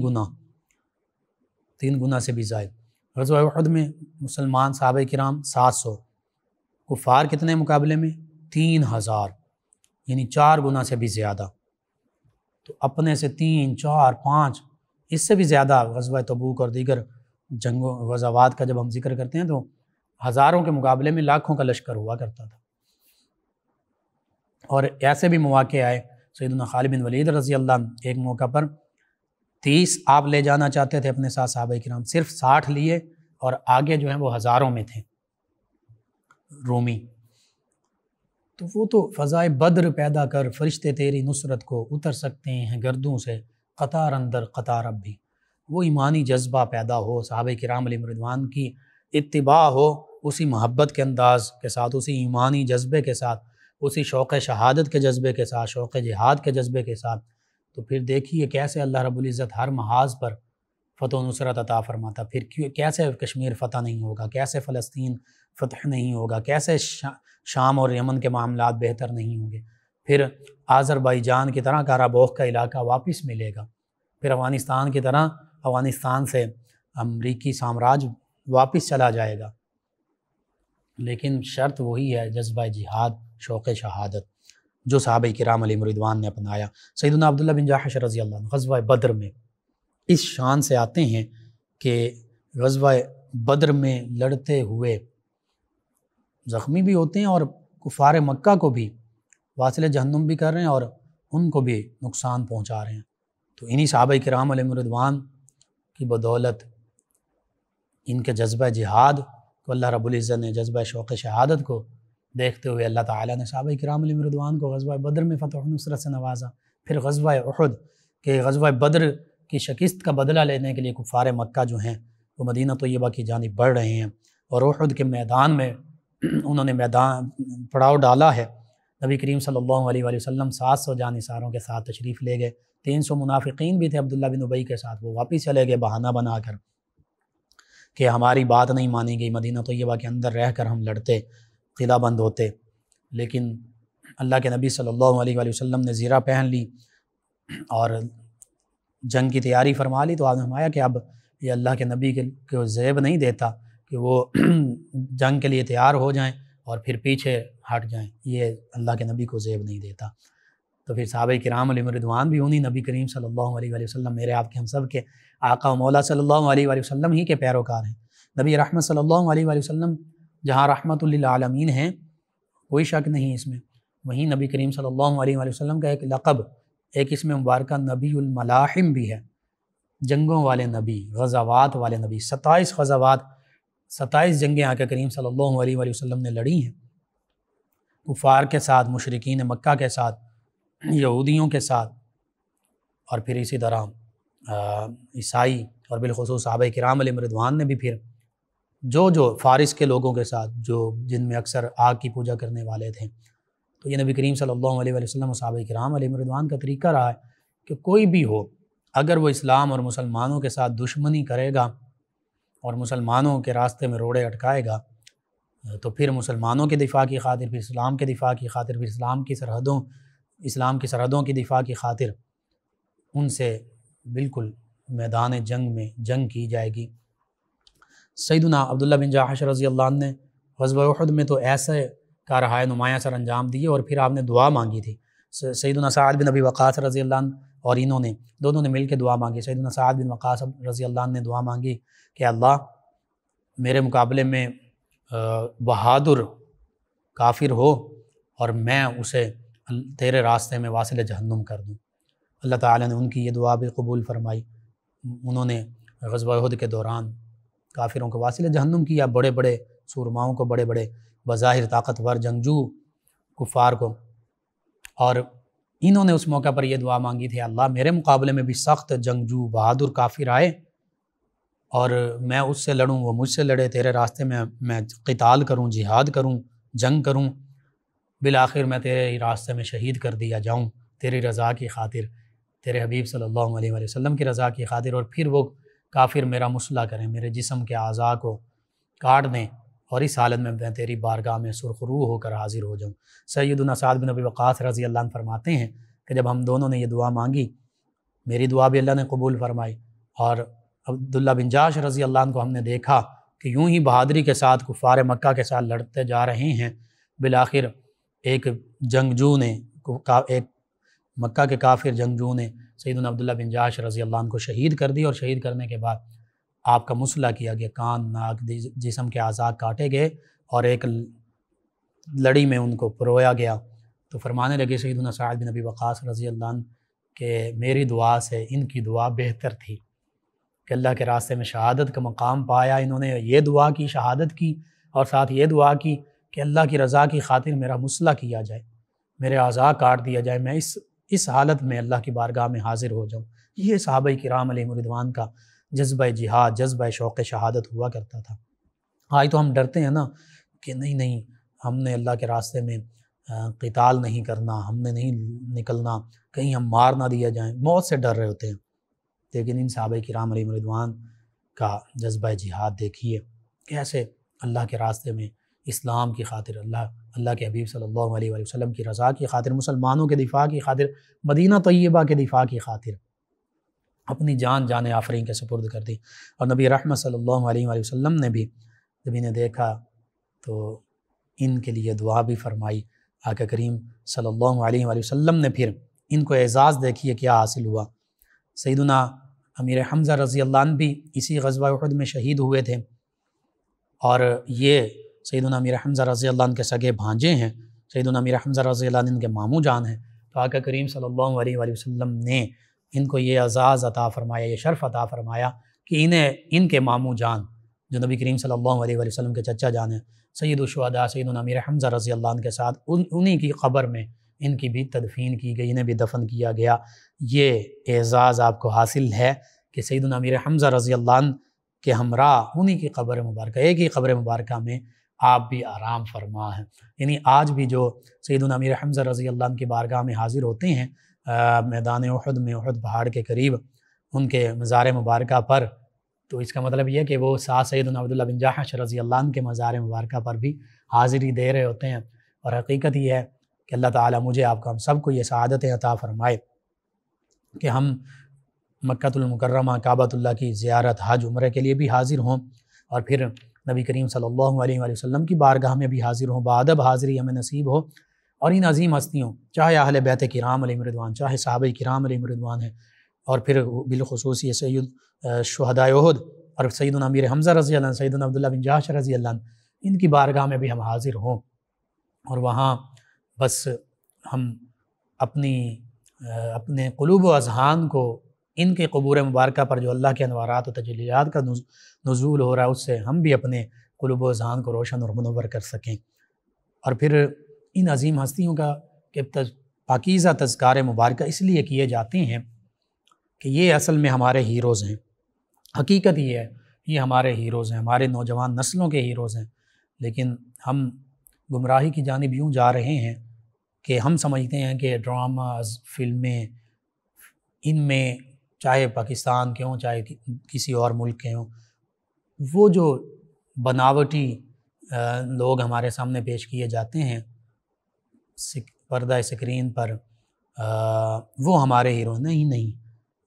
S2: گنا سے بھی زائد۔ غزوہ احد میں مسلمان صحابہ کرام 700، کفار کتنے مقابلے میں؟ 3000، یعنی 4 گنا سے بھی زیادہ۔ تو اپنے سے 3، 4، 5، اس سے بھی زیادہ غزوہ تبوک اور دیگر جنگوں غزوات کا جب ہم ذکر کرتے ہیں تو ہزاروں کے مقابلے میں لاکھوں کا لشکر ہوا کرتا تھا۔ اور ایسے بھی مواقع آئے، سیدنا خالد بن ولید رضی اللہ عنہ ایک موقع پر 30 آپ لے جانا چاہتے تھے اپنے ساتھ، صحابہ کرام صرف 60 لیے اور آگے جو ہیں وہ ہزاروں میں تھے رومی۔ تو وہ تو فضائے بدر پیدا کر فرشتے تیری نصرت کو اتر سکتے ہیں گردوں سے، قطار اندر قطار اب بھی۔ وہ ایمانی جذبہ پیدا ہو، صحابہ کرام علیہم رضوان کی اتباع ہو، اسی محبت کے انداز کے ساتھ، اسی ایمانی جذبے کے ساتھ، اسی شوق شہادت کے جذبے کے ساتھ، شوق جہاد کے جذبے کے ساتھ، تو پھر دیکھیے کیسے اللہ رب العزت ہر محاذ پر فتح و نصرت عطا فرماتا۔ پھر کیسے کشمیر فتح نہیں ہوگا، کیسے فلسطین فتح نہیں ہوگا، کیسے شام اور یمن کے معاملات بہتر نہیں ہوں گے، پھر آذربائیجان کی طرح کاراباخ کا علاقہ واپس ملے گا، پھر افغانستان کی طرح افغانستان سے امریکی سامراج واپس چلا جائے گا۔ لیکن شرط وہی ہے، جذبہ جہاد، شوق شہادت، جو صحابہ کرام علیہم رضوان نے اپنایا۔ سیدنا عبداللہ بن جاحش رضی اللہ عنہ غزوہ بدر میں اس شان سے آتے ہیں کہ غزوہ بدر میں لڑتے ہوئے زخمی بھی ہوتے ہیں اور کفار مکہ کو بھی واصل جہنم بھی کر رہے ہیں اور ان کو بھی نقصان پہنچا رہے ہیں۔ تو انہی صحابہ کرام علیہم رضوان کی بدولت، ان کے جذبہ جہاد کو اللہ رب العزت نے، جذبہ شوق شہادت کو دیکھتے ہوئے اللہ تعالیٰ نے صحابہ کرام علیہم رضوان کو غزوہ بدر میں فتح و نصرت سے نوازا۔ پھر غزوہ احد کہ غزوہ بدر کی شکست کا بدلہ لینے کے لیے کفار مکہ جو ہیں وہ مدینہ طیبہ کی جانب بڑھ رہے ہیں، اور احد کے میدان میں انہوں نے پڑاؤ ڈالا ہے۔ نبی کریم صلی اللہ علیہ وآلہ وسلم 700 جانثاروں کے ساتھ تشریف لے گئے، 300 منافقین بھی تھے عبداللہ بن ابی کے ساتھ، وہ واپس چلے گئے بہانہ بنا کر کہ ہماری بات نہیں مانی گئی، مدینہ طیبہ کے اندر رہ کر ہم لڑتے، قلعہ بند ہوتے۔ لیکن اللہ کے نبی صلی اللہ علیہ وآلہ وسلم نے زیرہ پہن لی اور جنگ کی تیاری فرما لی، تو آپ نے فرمایا کہ اب یہ اللہ کے نبی کو زیب نہیں دیتا کہ وہ جنگ کے لیے تیار ہو جائیں اور پھر پیچھے ہٹ جائیں، یہ اللہ کے نبی کو زیب نہیں دیتا۔ تو پھر صحابہ کرام علیہم رضوان بھی انہی نبی کریم صلی اللہ علیہ وآلہ وسلم، میرے آپ کے ہم سب کے آقا و مولا صلی اللہ علیہ وآلہ وسلم ہی کے پیروکار ہیں۔ نبی رحمت صلی اللہ علیہ وآلہ وسلم جہاں رحمت للعالمین ہیں، کوئی شک نہیں اس میں، وہیں نبی کریم صلی اللہ علیہ وآلہ وسلم کا ایک لقب، ایک اس میں مبارکہ نبی الملاحم بھی ہے، جنگوں والے نبی، غزوات والے نبی۔ 27 غزوات، 27 جنگیں آقا کریم صلی اللہ علیہ وآلہ وسلم نے لڑی ہیں، کفار کے ساتھ، مشرکین مکہ کے ساتھ، یہودیوں کے ساتھ، اور پھر اسی طرح عیسائی اور بالخصوص صحابہ کرام علیہم رضوان نے بھی پھر جو فارس کے لوگوں کے ساتھ، جن میں اکثر آگ کی پوجا کرنے والے تھے۔ تو یہ نبی کریم صلی اللہ علیہ وآلہ وسلم و صحابہ کرام علیہم رضوان کا طریقہ رہا ہے کہ کوئی بھی ہو، اگر وہ اسلام اور مسلمانوں کے ساتھ دشمنی کرے گا اور مسلمانوں کے راستے میں روڑے اٹکائے گا، تو پھر مسلمانوں کے دفاع کی خاطر، پھر اسلام کے دفاع کی خاطر، پھر اسلام کی سرحدوں کی دفاع کی خاطر ان سے بالکل میدان جنگ میں جنگ کی جائے گی۔ سیدنا عبداللہ بن جاحش رضی اللہ عنہ نے غزوہ احد میں تو ایسے کارہائے نمایاں سر انجام دیے، اور پھر آپ نے دعا مانگی تھی۔ سیدنا سعد بن ابی وقاص رضی اللہ عنہ اور دونوں نے مل کے دعا مانگی۔ سیدنا سعد بن وقاص رضی اللہ عنہ نے دعا مانگی کہ اللہ میرے مقابلے میں بہادر کافر ہو اور میں اسے تیرے راستے میں واصل جہنم کر دوں۔ اللہ تعالیٰ نے ان کی یہ دعا بھی قبول فرمائی۔ انہوں نے غزوہ احد کے دوران کافروں کو واصل جہنم کیا، بڑے بڑے سورماؤں کو، بڑے بڑے بظاہر طاقتور جنگجو کفار کو، اور انہوں نے اس موقع پر یہ دعا مانگی تھی، اللہ میرے مقابلے میں بھی سخت جنگجو بہادر کافر آئے اور میں اس سے لڑوں، وہ مجھ سے لڑے، تیرے راستے میں میں قتال کروں، جہاد کروں، جنگ کروں، بالآخر میں تیرے ہی راستے میں شہید کر دیا جاؤں تیری رضا کی خاطر، تیرے حبیب صلی اللہ علیہ وسلم کی رضا کی خاطر، اور پھر وہ کافر میرا مسلح کریں، میرے جسم کے اعضاء کو کاٹ دیں، اور اس حالت میں تیری بارگاہ میں سرخرو ہو کر حاضر ہو جاؤں۔ سیدنا سعد بن ابی وقاص رضی اللہ عنہ فرماتے ہیں کہ جب ہم دونوں نے یہ دعا مانگی، میری دعا بھی اللہ نے قبول فرمائی، اور عبداللہ بن جاش رضی اللہ عنہ کو ہم نے دیکھا کہ یوں ہی بہادری کے ساتھ کفار مکہ کے ساتھ لڑتے جا رہے ہیں، بالآخر ایک جنگجو نے، ایک مکہ کے کافر جنگجو نے سیدنا عبداللہ بن جاش رضی اللہ عنہ کو شہید کر دی، اور شہید کرنے کے بعد آپ کا مسلح کیا گیا، کان، ناک، جسم کے اعضاء کاٹے گئے اور ایک لڑی میں ان کو پرویا گیا۔ تو فرمانے لگے سیدنا سعد بن ابی وقاص رضی اللہ عنہ کہ میری دعا سے ان کی دعا بہتر تھی، کہ اللہ کے راستے میں شہادت کا مقام پایا، انہوں نے یہ دعا کی، شہادت کی، اور ساتھ یہ دعا کی کہ اللہ کی رضا کی خاطر میرا مسلح کیا جائے، میرے اعضاء کاٹ دیا جائے، میں اس حالت میں اللہ کی بارگاہ میں حاضر ہو جاؤں۔ یہ صحابہ کرام علیہم رضوان کا جذبہ جہاد، جذبہ شوق شہادت ہوا کرتا تھا۔ آج تو ہم ڈرتے ہیں نا کہ نہیں ہم نے اللہ کے راستے میں قتال نہیں کرنا، ہم نے نہیں نکلنا، کہیں ہم مار نہ دیا جائیں، موت سے ڈر رہے ہوتے ہیں۔ لیکن ان صحابہ کرام علیہم رضوان کا جذبہ جہاد دیکھیے، کیسے اللہ کے راستے میں اسلام کی خاطر، اللہ کے حبیب صلی اللہ علیہ وسلم کی رضا کی خاطر، مسلمانوں کے دفاع کی خاطر، مدینہ طیبہ کے دفاع کی خاطر اپنی جان آفرین کے سپرد کر دی۔ اور نبی رحمت صلی اللہ علیہ وسلم نے بھی جب انہیں دیکھا تو ان کے لیے دعا بھی فرمائی۔ آقا کریم صلی اللہ علیہ وسلم نے پھر ان کو اعزاز دیکھیے کیا حاصل ہوا۔ سیدنا امیر حمزہ رضی اللہ عنہ بھی اسی غزوہ احد میں شہید ہوئے تھے، اور یہ سیدنا امیر حمزہ رضی اللہ عنہ کے سگے بھانجے ہیں، سیدنا امیر حمزہ رضی اللہ عنہ ان کے ماموں جان ہیں۔ تو آقا کریم صلی اللہ علیہ وسلم نے ان کو یہ اعزاز عطا فرمایا، یہ شرف عطا فرمایا کہ ان کے ماموں جان جو نبی کریم صلی اللہ علیہ وسلم کے چچا جان ہیں، سید الشہداء سیدنا امیر حمزہ رضی اللہ عنہ کے ساتھ انہی کی قبر میں ان کی بھی تدفین کی گئی، انہیں بھی دفن کیا گیا۔ یہ اعزاز آپ کو حاصل ہے کہ سیدنا امیر حمزہ رضی اللہ عنہ کے ہمراہ انہی کی قبر مبارکہ، ایک ہی قبر مبارکہ میں آپ بھی آرام فرما ہیں۔ یعنی آج بھی جو سیدنا امیر حمزہ رضی اللہ عنہ کی بارگاہ میں حاضر ہوتے ہیں میدان احد میں، احد پہاڑ کے قریب ان کے مزار مبارکہ پر، تو اس کا مطلب یہ کہ وہ ساتھ سیدنا عبداللہ بن جاحش رضی اللہ عنہ کے مزار مبارکہ پر بھی حاضری دے رہے ہوتے ہیں۔ اور حقیقت یہ ہے کہ اللہ تعالیٰ مجھے آپ کو، ہم سب کو یہ سعادت عطا فرمائے کہ ہم مکہ المکرمہ کعبۃ اللہ کی زیارت، حج، عمرہ کے لیے بھی حاضر ہوں، اور پھر نبی کریم صلی اللہ علیہ وسلم کی بارگاہ میں بھی حاضر ہوں، بادب حاضری ہمیں نصیب ہو۔ اور ان عظیم ہستیوں، چاہے اہل بیت کرام علیہم رضوان، چاہے صحابہ کرام علیہم رضوان ہیں، اور پھر بالخصوص یہ سید شہداء احد اور سیدنا امیر حمزہ رضی اللہ عنہ، سیدنا عبداللہ بن جاحش رضی اللہ عنہ، ان کی بارگاہ میں بھی ہم حاضر ہوں، اور وہاں بس ہم اپنے قلوب و اذہان کو ان کے قبور مبارکہ پر جو اللہ کے انوارات و تجلیات کا نزول ہو رہا ہے، اس سے ہم بھی اپنے قلوب و اذہان کو روشن اور منور کر سکیں۔ اور پھر ان عظیم ہستیوں کا کہ پاکیزہ تذکار مبارکہ اس لیے کیے جاتے ہیں کہ یہ اصل میں ہمارے ہیروز ہیں۔ حقیقت یہ ہے، یہ ہمارے ہیروز ہیں، ہمارے نوجوان نسلوں کے ہیروز ہیں، لیکن ہم گمراہی کی جانب یوں جا رہے ہیں کہ ہم سمجھتے ہیں کہ ڈراماز، فلمیں، ان میں چاہے پاکستان کے ہوں چاہے کسی اور ملک کے ہوں، وہ جو بناوٹی لوگ ہمارے سامنے پیش کیے جاتے ہیں پردہ اسکرین پر، وہ ہمارے ہیرو نہیں۔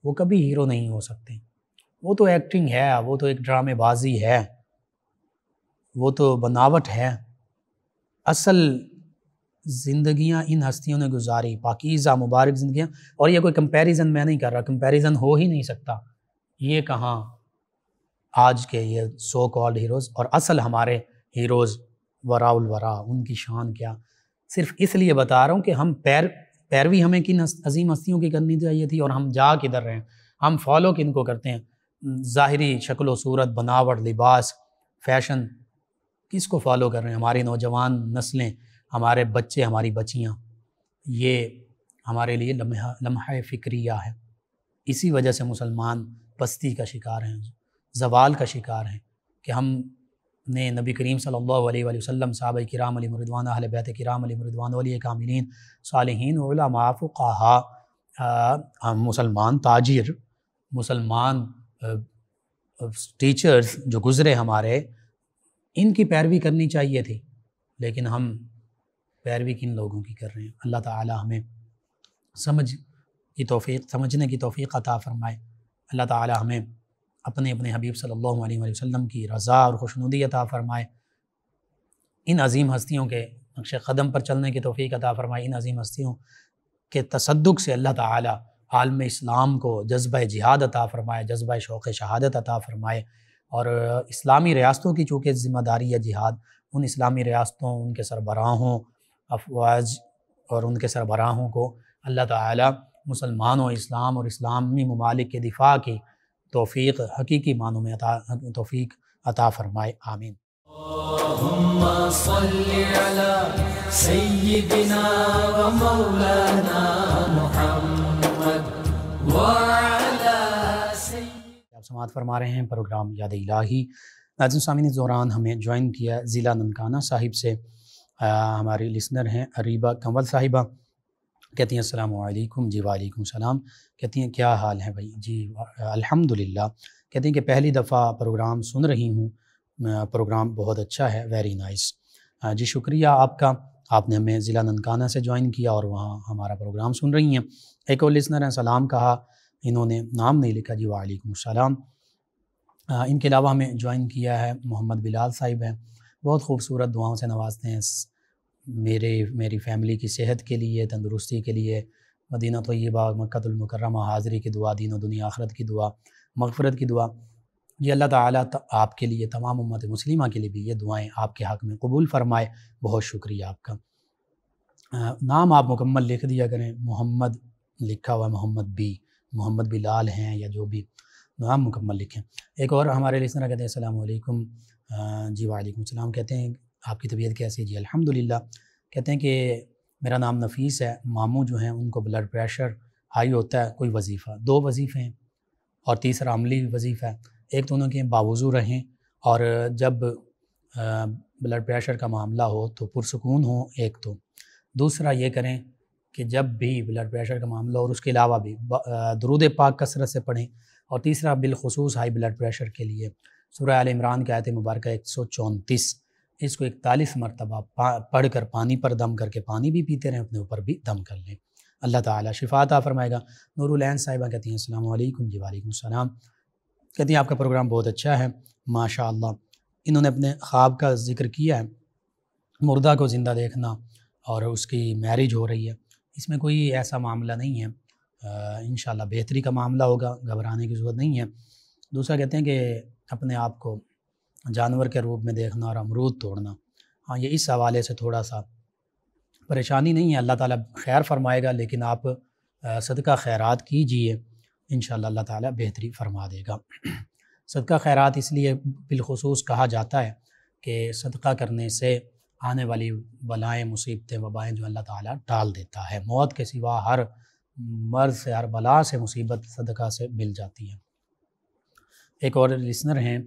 S2: وہ کبھی ہیرو نہیں ہو سکتے۔ وہ تو ایکٹنگ ہے، وہ تو ایک ڈرامے بازی ہے، وہ تو بناوٹ ہے۔ اصل زندگیاں ان ہستیوں نے گزاری، پاکیزہ مبارک زندگیاں، اور یہ کوئی کمپیریزن میں نہیں کر رہا، کمپیریزن ہو ہی نہیں سکتا۔ یہ کہاں آج کے یہ سو کالڈ ہیروز اور اصل ہمارے ہیروز وراء الورا، ان کی شان کیا۔ صرف اس لیے بتا رہا ہوں کہ ہم پیروی ہمیں کن عظیم ہستیوں کی کرنی چاہیے تھی، اور ہم جا کدھر رہے ہیں، ہم فالو کن کو کرتے ہیں۔ ظاہری شکل و صورت، بناوٹ، لباس، فیشن، کس کو فالو کر رہے ہیں؟ ہماری نوجوان نسلیں، ہمارے بچے، ہماری بچیاں، یہ ہمارے لیے لمحہ فکریہ ہے۔ اسی وجہ سے مسلمان پستی کا شکار ہیں، زوال کا شکار ہیں، کہ ہم نے نبی کریم صلی اللہ علیہ وآلہ وسلم، صحابہ کرام علیہ رضوان، اہل بیت کرام علیہ رضوان، اولیاء کاملین، صالحین، علماء، فقہاء، مسلمان تاجر، مسلمان ٹیچرز جو گزرے ہمارے، ان کی پیروی کرنی چاہیے تھی، لیکن ہم پیروی کن لوگوں کی کر رہے ہیں۔ اللہ تعالی ہمیں سمجھنے کی توفیق عطا فرمائے۔ اللہ تعالی ہمیں اپنے حبیب صلی اللہ علیہ وآلہ وسلم کی رضا اور خوشنودی عطا فرمائے۔ ان عظیم ہستیوں کے نقش قدم پر چلنے کی توفیق عطا فرمائے۔ ان عظیم ہستیوں کے تصدق سے اللہ تعالی عالم اسلام کو جذبہ جہاد عطا فرمائے، جذبہ شوق شہادت عطا فرمائے، اور اسلامی ریاستوں کی چونکہ ذمہ داری ہے جہاد، ان اسلامی ریاستوں، ان کے سربراہوں، افواج اور ان کے سربراہوں کو اللہ تعالی مسلمانوں، اسلام اور اسلامی ممالک کے دفاع کی توفیق حقیقی معنوں میں توفیق عطا فرمائے۔ آمین۔
S1: اللہم صلی علی سیدنا و مولانا محمد وعلی سیدنا۔
S2: آپ سماعت فرما رہے ہیں پروگرام یاد الہی۔ ناظرین سامعین، اس دوران ہمیں جوائن کیا ضلع ننکانہ صاحب سے ہماری لسنر ہیں اریبہ کنول صاحبہ۔ کہتی ہیں السلام علیکم۔ جی وعلیکم السلام۔ کہتی ہیں کیا حال ہے بھائی؟ جی الحمدللہ۔ کہتی ہیں کہ پہلی دفعہ پروگرام سن رہی ہوں، پروگرام بہت اچھا ہے، ویری نائس۔ جی شکریہ آپ کا، آپ نے ہمیں ضلع ننکانہ سے جوائن کیا اور وہاں ہمارا پروگرام سن رہی ہیں۔ ایک اور لسنر ہیں، سلام کہا، انہوں نے نام نہیں لکھا۔ جی وعلیکم السلام۔ ان کے علاوہ ہمیں جوائن کیا ہے محمد بلال صاحب ہیں، بہت خوبصورت دعاؤں سے نوازتے ہیں، میری فیملی کی صحت کے لیے، تندرستی کے لیے، مدینہ طیبہ، مکہ المکرمہ، حاضری کی دعا، دین و دنیا آخرت کی دعا، مغفرت کی دعا۔ یہ اللہ تعالیٰ آپ کے لیے، تمام امت مسلمہ کے لیے بھی یہ دعائیں آپ کے حق میں قبول فرمائے۔ بہت شکریہ آپ کا۔ نام آپ مکمل لکھ دیا کریں، محمد لکھا ہوا محمد بلال ہیں یا جو بھی، نام مکمل لکھیں۔ ایک اور ہمارے لسنر کہتے ہیں السلام علیکم۔ جی وعلیکم السلام۔ کہتے ہیں آپ کی طبیعت کیسی ہے؟ جی الحمدللہ۔ کہتے ہیں کہ میرا نام نفیس ہے، ماموں جو ہیں ان کو بلڈ پریشر ہائی ہوتا ہے، کوئی وظیفہ، 2 وظیفے ہیں اور تیسرا عملی وظیفہ ہے۔ ایک تو انہوں کے باوضو رہیں، اور جب بلڈ پریشر کا معاملہ ہو تو پرسکون ہوں، ایک تو دوسرا یہ کریں کہ جب بھی بلڈ پریشر کا معاملہ ہو اور اس کے علاوہ بھی درود پاک کثرت سے پڑھیں، اور تیسرا بالخصوص ہائی بلڈ پریشر کے لیے سورہ آل عمران کی آیت مبارکہ 134، اس کو 41 مرتبہ پڑھ کر پانی پر دم کر کے پانی بھی پیتے رہیں، اپنے اوپر بھی دم کر لیں، اللہ تعالیٰ شفا عطا فرمائے گا۔ نور العین صاحبہ کہتی ہیں السلام علیکم۔ جی وعلیکم السلام۔ کہتی ہیں آپ کا پروگرام بہت اچھا ہے، ماشاء اللہ۔ انہوں نے اپنے خواب کا ذکر کیا ہے، مردہ کو زندہ دیکھنا، اور اس کی میرج ہو رہی ہے۔ اس میں کوئی ایسا معاملہ نہیں ہے، انشاءاللہ بہتری کا معاملہ ہوگا، گھبرانے کی ضرورت نہیں ہے۔ دوسرا کہتے ہیں کہ اپنے آپ کو جانور کے روپ میں دیکھنا اور امرود توڑنا، ہاں یہ اس حوالے سے تھوڑا سا پریشانی نہیں ہے، اللہ تعالیٰ خیر فرمائے گا، لیکن آپ صدقہ خیرات کیجئے، انشاءاللہ اللہ تعالیٰ بہتری فرما دے گا۔ صدقہ خیرات اس لیے بالخصوص کہا جاتا ہے کہ صدقہ کرنے سے آنے والی بلائیں، مصیبتیں، وبائیں جو اللہ تعالیٰ ٹال دیتا ہے، موت کے سوا ہر مرض سے، ہر بلا سے، مصیبت صدقہ سے مل جاتی ہے۔ ایک اور لسنر ہیں،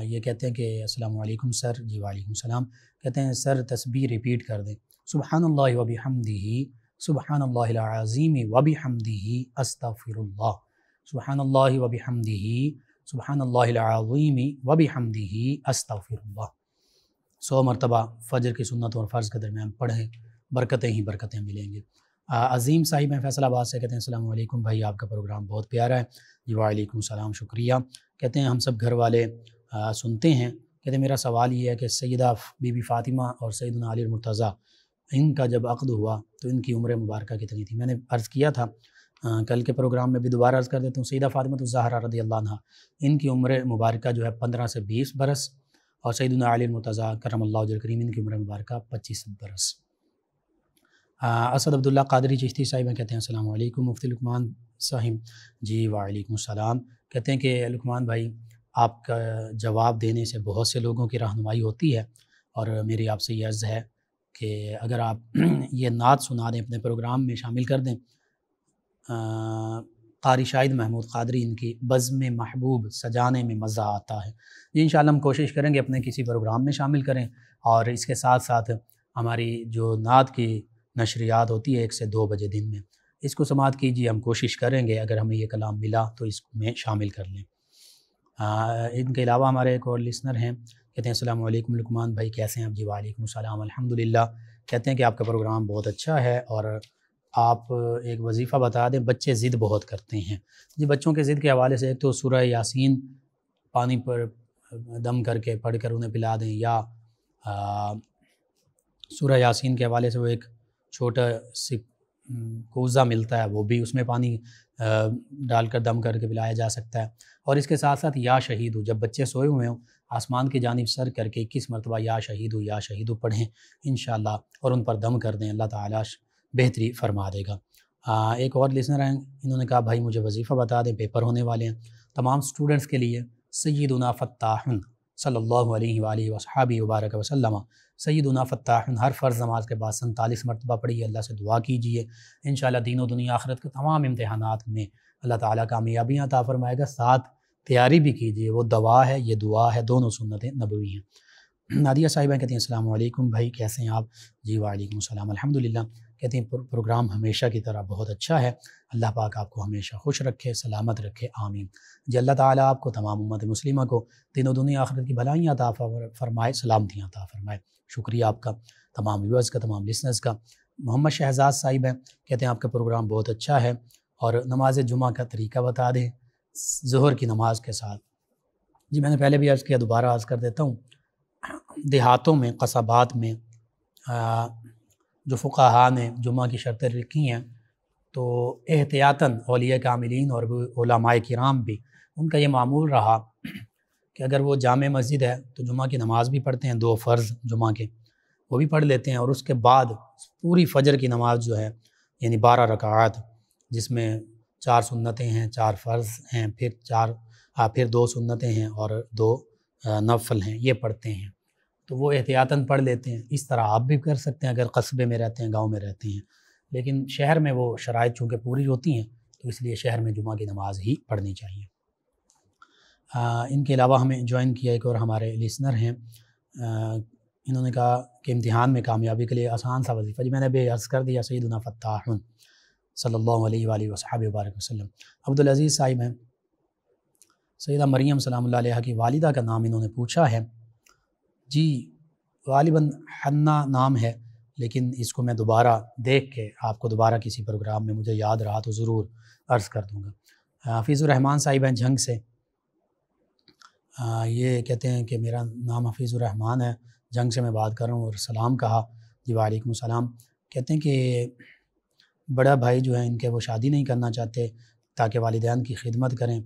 S2: یہ کہتے ہیں کہ السلام علیکم سر۔ جی وعلیکم السلام۔ کہتے ہیں سر تسبیح ریپیٹ کر دیں، سبحان اللہ و بحمدہ، سبحان اللہ العظیم و بحمدہ، استغفر اللہ، سبحان اللہ و بحمدہ، سبحان اللہ العظیم و بحمدہ، استغفر اللہ۔ 100 مرتبہ فجر کی سنت اور فرض کے درمیان پڑھیں، برکتیں ہی برکتیں ملیں گے۔ عظیم صاحب ہیں فیصل آباد سے، کہتے ہیں السلام علیکم بھائی، آپ کا پروگرام بہت پیارا ہے۔ جی وعلیکم السلام، شکریہ۔ کہتے ہیں ہم سب گھر والے سنتے ہیں۔ کہتے ہیں میرا سوال یہ ہے کہ سیدہ بی بی فاطمہ اور سیدنا علی المرتضیٰ، ان کا جب عقد ہوا تو ان کی عمر مبارکہ کتنی تھی؟ میں نے عرض کیا تھا کل کے پروگرام میں بھی دوبارہ عرض کر دیتا ہوں۔ سیدہ فاطمہ الزہرا رضی اللہ عنہا، ان کی عمر مبارکہ جو ہے 15 سے 20 برس، اور سیدنا علی المرتضیٰ کرم اللہ وجہ الکریم، ان کی عمر مبارکہ 25 برس۔ اسد عبداللہ قادری چشتی صاحب ہیں، کہتے ہیں السلام علیکم مفتی لقمان صاحب۔ جی وعلیکم السلام۔ کہتے ہیں کہ لقمان بھائی، آپ کا جواب دینے سے بہت سے لوگوں کی رہنمائی ہوتی ہے، اور میری آپ سے یہ عرض ہے کہ اگر آپ یہ نعت سنا دیں، اپنے پروگرام میں شامل کر دیں۔ قاری شاہد محمود قادری، ان کی بزم محبوب سجانے میں مزہ آتا ہے۔ جی انشاءاللہ ہم کوشش کریں گے اپنے کسی پروگرام میں شامل کریں، اور اس کے ساتھ ساتھ ہماری جو نعت کی نشریات ہوتی ہے 1 سے 2 بجے دن میں، اس کو سماعت کیجیے۔ ہم کوشش کریں گے اگر ہمیں یہ کلام ملا تو اس میں شامل کر لیں۔ ان کے علاوہ ہمارے ایک اور لسنر ہیں، کہتے ہیں السلام علیکم لقمان بھائی، کیسے ہیں آپ؟ جی وعلیکم السلام، الحمدللہ۔ کہتے ہیں کہ آپ کا پروگرام بہت اچھا ہے، اور آپ ایک وظیفہ بتا دیں، بچے ضد بہت کرتے ہیں۔ جی بچوں کے ضد کے حوالے سے ایک تو سورہ یاسین پانی پر دم کر کے پڑھ کر انہیں پلا دیں، یا سورہ یاسین کے حوالے سے وہ ایک چھوٹا سی کوزہ ملتا ہے، وہ بھی اس میں پانی ڈال کر دم کر کے پلایا جا سکتا ہے۔ اور اس کے ساتھ ساتھ یا شہید ہو، جب بچے سوئے ہوئے ہوں، آسمان کی جانب سر کر کے 21 مرتبہ یا شہید ہو یا شہید ہو پڑھیں انشاءاللہ، اور ان پر دم کر دیں، اللہ تعالیٰ بہتری فرما دے گا۔ ایک اور لسنر ہیں، انہوں نے کہا بھائی مجھے وظیفہ بتا دیں، پیپر ہونے والے ہیں، تمام سٹوڈنٹس کے لیے سیدنا فتاح صلی اللہ علیہ وآلہ وصحبہ وبارک وسلم، سیدنا فتاح ہر فرض نماز کے بعد 47 مرتبہ پڑھیے، اللہ سے دعا کیجیے، انشاءاللہ دین و دنیا آخرت کے تمام امتحانات میں اللہ تعالیٰ کامیابیاں عطا فرمائے گا۔ ساتھ تیاری بھی کیجیے، وہ دوا ہے، یہ دعا ہے، دونوں سنت نبوی ہیں۔ نادیہ صاحبہ کہتی ہیں السلام علیکم بھائی، کیسے ہیں آپ؟ جی وعلیکم السلام، الحمدللہ۔ کہتے ہیں پروگرام ہمیشہ کی طرح بہت اچھا ہے، اللہ پاک آپ کو ہمیشہ خوش رکھے، سلامت رکھے، آمین۔ جی اللہ تعالیٰ آپ کو، تمام امت مسلمہ کو دین و دنیا آخرت کی بھلائیاں عطا فرمائے، سلامتیاں عطا فرمائے۔ شکریہ آپ کا، تمام ویورز کا، تمام لسنرز کا۔ محمد شہزاد صاحب ہیں، کہتے ہیں آپ کا پروگرام بہت اچھا ہے، اور نماز جمعہ کا طریقہ بتا دیں ظہر کی نماز کے ساتھ۔ جی میں نے پہلے بھی عرض کیا، دوبارہ عرض کر دیتا ہوں، دیہاتوں میں، قصبات میں جو فقہاء نے جمعہ کی شرطیں لکھی ہیں، تو احتیاطاً اولیاء کاملین اور علماء کرام بھی، ان کا یہ معمول رہا کہ اگر وہ جامع مسجد ہے تو جمعہ کی نماز بھی پڑھتے ہیں، 2 فرض جمعہ کے وہ بھی پڑھ لیتے ہیں، اور اس کے بعد پوری فجر کی نماز جو ہے یعنی 12 رکعات، جس میں 4 سنتیں ہیں، 4 فرض ہیں، پھر 2 سنتیں ہیں اور 2 نفل ہیں، یہ پڑھتے ہیں، تو وہ احتیاطاً پڑھ لیتے ہیں۔ اس طرح آپ بھی کر سکتے ہیں اگر قصبے میں رہتے ہیں، گاؤں میں رہتے ہیں، لیکن شہر میں وہ شرائط چونکہ پوری ہوتی ہیں تو اس لیے شہر میں جمعہ کی نماز ہی پڑھنی چاہیے۔ ان کے علاوہ ہمیں جوائن کیا ایک اور ہمارے لسنر ہیں، انہوں نے کہا کہ امتحان میں کامیابی کے لیے آسان سا وظیفہ۔ جی میں نے بھی عرض کر دیا، سیدنا فتاح صلی اللہ علیہ وآلہ وصحبہ وبارک وسلم۔ عبدالعزیز صاحب ہیں، سیدہ مریم سلام اللہ علیہ کی والدہ کا نام انہوں نے پوچھا ہے۔ جی غالباً حنا نام ہے، لیکن اس کو میں دوبارہ دیکھ کے آپ کو دوبارہ کسی پروگرام میں مجھے یاد رہا تو ضرور عرض کر دوں گا۔ حفیظ الرحمان صاحب ہیں جھنگ سے، یہ کہتے ہیں کہ میرا نام حفیظ الرحمان ہے، جھنگ سے میں بات کر رہا ہوں، اور سلام کہا۔ جی وعلیکم السلام۔ کہتے ہیں کہ بڑا بھائی جو ہیں ان کے، وہ شادی نہیں کرنا چاہتے تاکہ والدین کی خدمت کریں،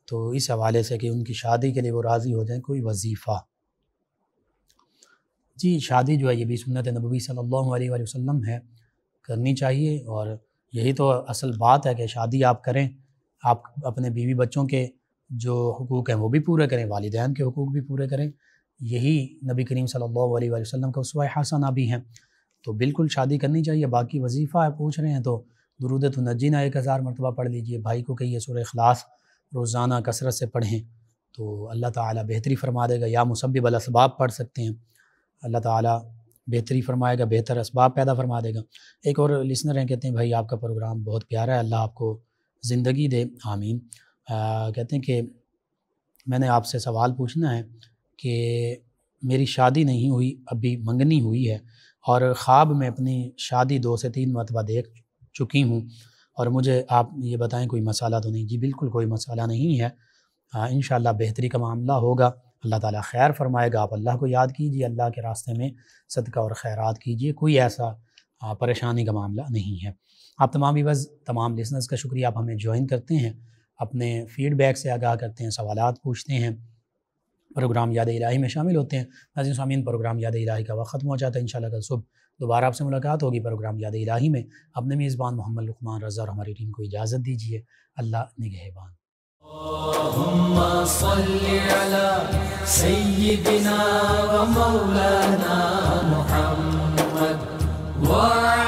S2: تو اس حوالے سے کہ ان کی شادی کے لیے وہ راضی ہو جائیں، کوئی وظیفہ۔ جی شادی جو ہے یہ بھی سنت نبوی صلی اللہ علیہ وآلہ وسلم ہے، کرنی چاہیے، اور یہی تو اصل بات ہے کہ شادی آپ کریں، آپ اپنے بیوی بچوں کے جو حقوق ہیں وہ بھی پورے کریں، والدین کے حقوق بھی پورے کریں، یہی نبی کریم صلی اللہ علیہ وآلہ وسلم کا اسوہ حسنہ بھی ہیں، تو بالکل شادی کرنی چاہیے۔ باقی وظیفہ پوچھ رہے ہیں تو درود تنجینا 1000 مرتبہ پڑھ لیجئے، بھائی کو کہیے سورہ اخلاص روزانہ کثرت سے پڑھیں تو اللہ تعالیٰ بہتری فرما دے گا، یا مسبب الاسباب پڑھ سکتے ہیں، اللہ تعالیٰ بہتری فرمائے گا، بہتر اسباب پیدا فرما دے گا۔ ایک اور لسنر ہیں، کہتے ہیں بھائی آپ کا پروگرام بہت پیارا ہے، اللہ آپ کو زندگی دے، آمین۔ کہتے ہیں کہ میں نے آپ سے سوال پوچھنا ہے کہ میری شادی نہیں ہوئی، ابھی منگنی ہوئی ہے، اور خواب میں اپنی شادی 2 سے 3 مرتبہ دیکھ چکی ہوں، اور مجھے آپ یہ بتائیں کوئی مسئلہ تو نہیں؟ جی بالکل کوئی مسئلہ نہیں ہے، انشاءاللہ بہتری کا معاملہ ہوگا، اللہ تعالیٰ خیر فرمائے گا۔ آپ اللہ کو یاد کیجیے، اللہ کے راستے میں صدقہ اور خیرات کیجیے، کوئی ایسا پریشانی کا معاملہ نہیں ہے۔ آپ تمام ویورز، تمام لسنرز کا شکریہ، آپ ہمیں جوائن کرتے ہیں، اپنے فیڈ بیک سے آگاہ کرتے ہیں، سوالات پوچھتے ہیں، پروگرام یاد الہی میں شامل ہوتے ہیں۔ ناظرین سامعین، پروگرام یاد الہی کا وقت ختم ہو جاتا ہے، انشاءاللہ کل صبح دوبارہ آپ سے ملاقات ہوگی پروگرام یاد الہی میں۔ اپنے میزبان محمد لقمان رضا اور ہماری ٹیم کو اجازت دیجیے، اللہ نگہبان۔
S1: اللهم صل على سيدنا ومولانا محمد وعلى